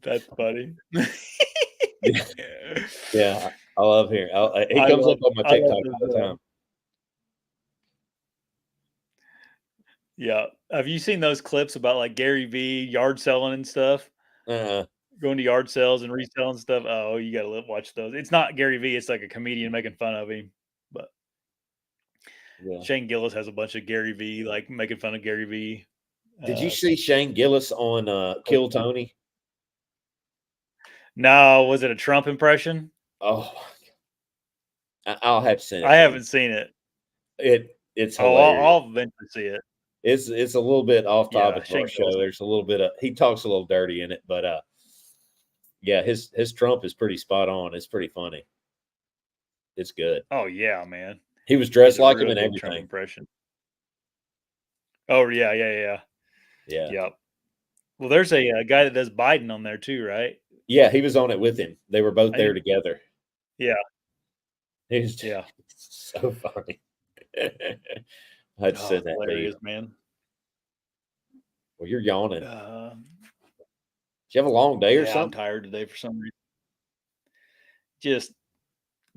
That's funny. Yeah, I love hearing. He comes up on my TikTok all the time. Yeah. Have you seen those clips about like Gary Vee yard selling and stuff? Going to yard sales and reselling stuff. Oh, you got to watch those. It's not Gary Vee. It's like a comedian making fun of him. But Shane Gillis has a bunch of Gary Vee, like making fun of Gary Vee. Did you see Shane Gillis on Kill Tony? No, was it a Trump impression? Oh, I'll have to send it. I haven't seen it. It's hilarious. I'll eventually see it. It's a little bit off topic for our show. There's a little bit of he talks a little dirty in it, but yeah, his Trump is pretty spot on. It's pretty funny. It's good. Oh yeah, man. He was dressed like him and everything. Trump impression. Oh yeah. Yep. Well, there's a guy that does Biden on there too, right? Yeah, he was on it with him. They were both there together. Yeah. It was so funny. I had to send that to you, man. Well, you're yawning. Did you have a long day or something? I'm tired today for some reason. Just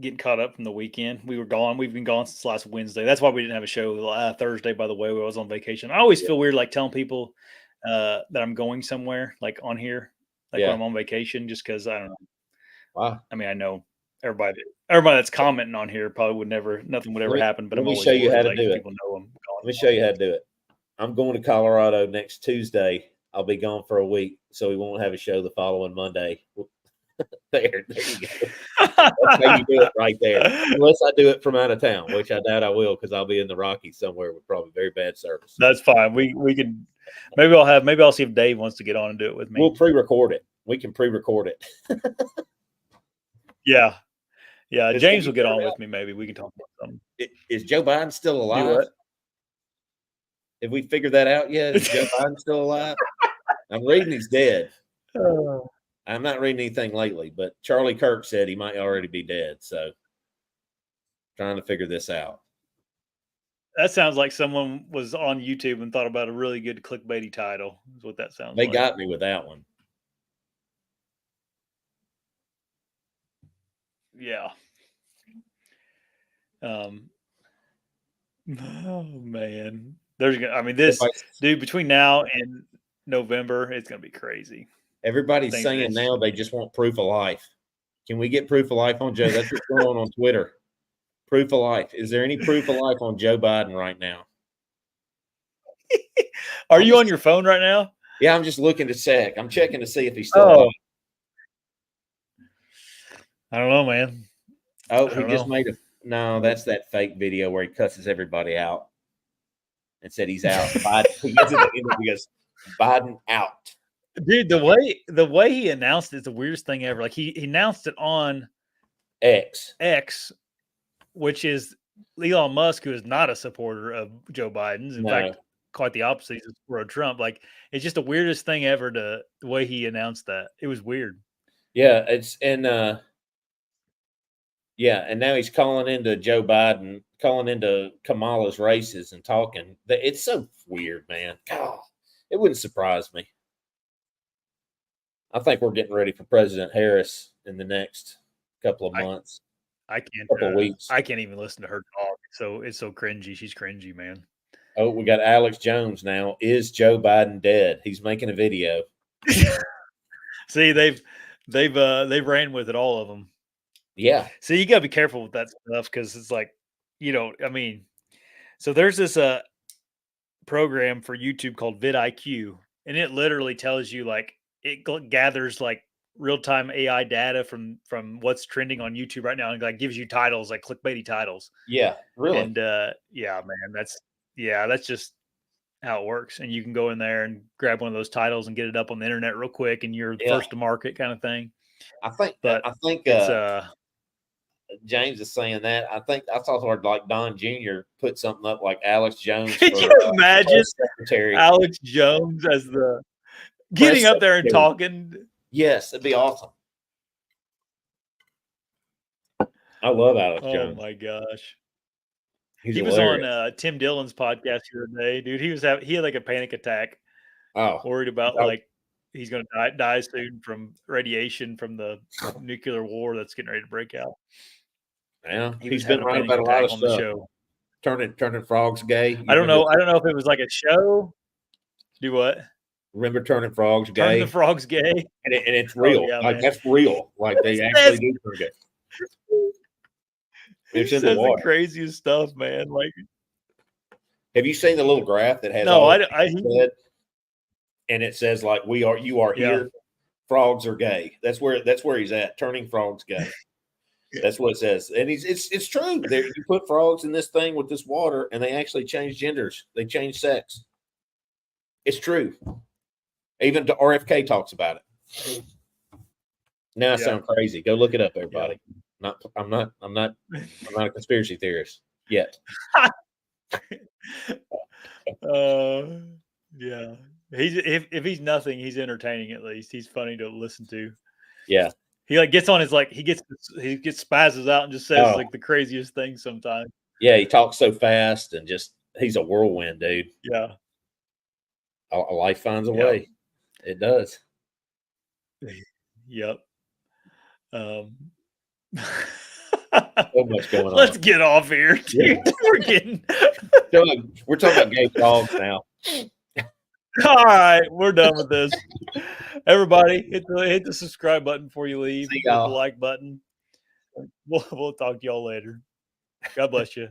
getting caught up from the weekend. We were gone. We've been gone since last Wednesday. That's why we didn't have a show Thursday, by the way. I was on vacation. I always feel weird like telling people that I'm going somewhere, like on here, like when I'm on vacation, just because I don't know. Wow. I mean, I know everybody that's commenting on here probably nothing would ever happen. But let me show you how to do it. Let me show you how to do it. I'm going to Colorado next Tuesday. I'll be gone for a week, so we won't have a show the following Monday. There you go. That's how you do it right there. Unless I do it from out of town, which I doubt I will, because I'll be in the Rockies somewhere with probably very bad service. That's fine. We can maybe I'll see if Dave wants to get on and do it with me. We'll pre-record it. We can pre-record it. Yeah. James will get on with me. Maybe we can talk about something. Is Joe Biden still Do alive? what? Have we figured that out yet? Is Joe Biden still alive? I'm reading he's dead. I'm not reading anything lately, but Charlie Kirk said he might already be dead. So trying to figure this out. That sounds like someone was on YouTube and thought about a really good clickbaity title. Is what that sounds They like. got me with that one. Yeah. Oh man. This dude, between now and November, it's gonna be crazy. Everybody's saying now they just want proof of life. Can we get proof of life on Joe? That's what's going on Twitter. Proof of life. Is there any proof of life on Joe Biden right now? Are you on your phone right now? Yeah, I'm just looking to check. I'm checking to see if he's still alive. I don't know, man. Oh, he just made no, that's that fake video where he cusses everybody out and said he's out. Biden, he gets at the end, he goes, Biden out. Dude, the way he announced it is the weirdest thing ever. Like he announced it on X, which is Elon Musk, who is not a supporter of Joe Biden's. In fact, quite the opposite. He's a supporter of Trump. Like, it's just the weirdest thing ever the way he announced that. It was weird. Yeah, and now he's calling into Joe Biden, calling into Kamala's races and talking. It's so weird, man. God, it wouldn't surprise me. I think we're getting ready for President Harris in the next couple of months. I can't. Couple of weeks. I can't even listen to her talk. So it's so cringy. She's cringy, man. Oh, we got Alex Jones now. Is Joe Biden dead? He's making a video. See, they've ran with it, all of them. Yeah. So you gotta be careful with that stuff because it's like, so there's this program for YouTube called vidIQ, and it literally tells you, like, it gathers like real-time AI data from what's trending on YouTube right now and like gives you titles, like clickbaity titles. Yeah, really. And yeah, man, that's just how it works. And you can go in there and grab one of those titles and get it up on the internet real quick, and you're first to market kind of thing. I think it's James is saying that. I thought like Don Jr. put something up like Alex Jones. Could you imagine Alex Jones as the getting up there and talking? Yes, it'd be awesome. I love Alex Jones. Oh my gosh. He was on Tim Dillon's podcast the other day, dude. He had like a panic attack. Oh, worried about like he's going to die soon from radiation from the nuclear war that's getting ready to break out. Yeah, he's been writing about a lot of stuff. The show. Turning frogs gay. I don't know if it was like a show. Do what? Remember turning frogs gay? Turning the frogs gay, and it's real. Oh, yeah, like man. That's real. Like they actually do turn gay. It's in the water. The craziest stuff, man. Like, have you seen the little graph that has? No, and it says like you are here. Frogs are gay. That's where he's at. Turning frogs gay. That's what it says, and it's true. You put frogs in this thing with this water, and they actually change genders. They change sex. It's true. Even RFK talks about it. Now I sound crazy. Go look it up, everybody. I'm not a conspiracy theorist yet. Yeah. If he's nothing, he's entertaining. At least he's funny to listen to. Yeah. He like gets on his he gets spazzes out and just says like the craziest things sometimes. Yeah, he talks so fast and just he's a whirlwind, dude. Yeah. A life finds a way. It does. Yep. So much going on. Let's get off here, dude. We're talking about gay dogs now. All right, we're done with this. Everybody, hit the subscribe button before you leave. Hit the like button. We'll talk to y'all later. God bless you.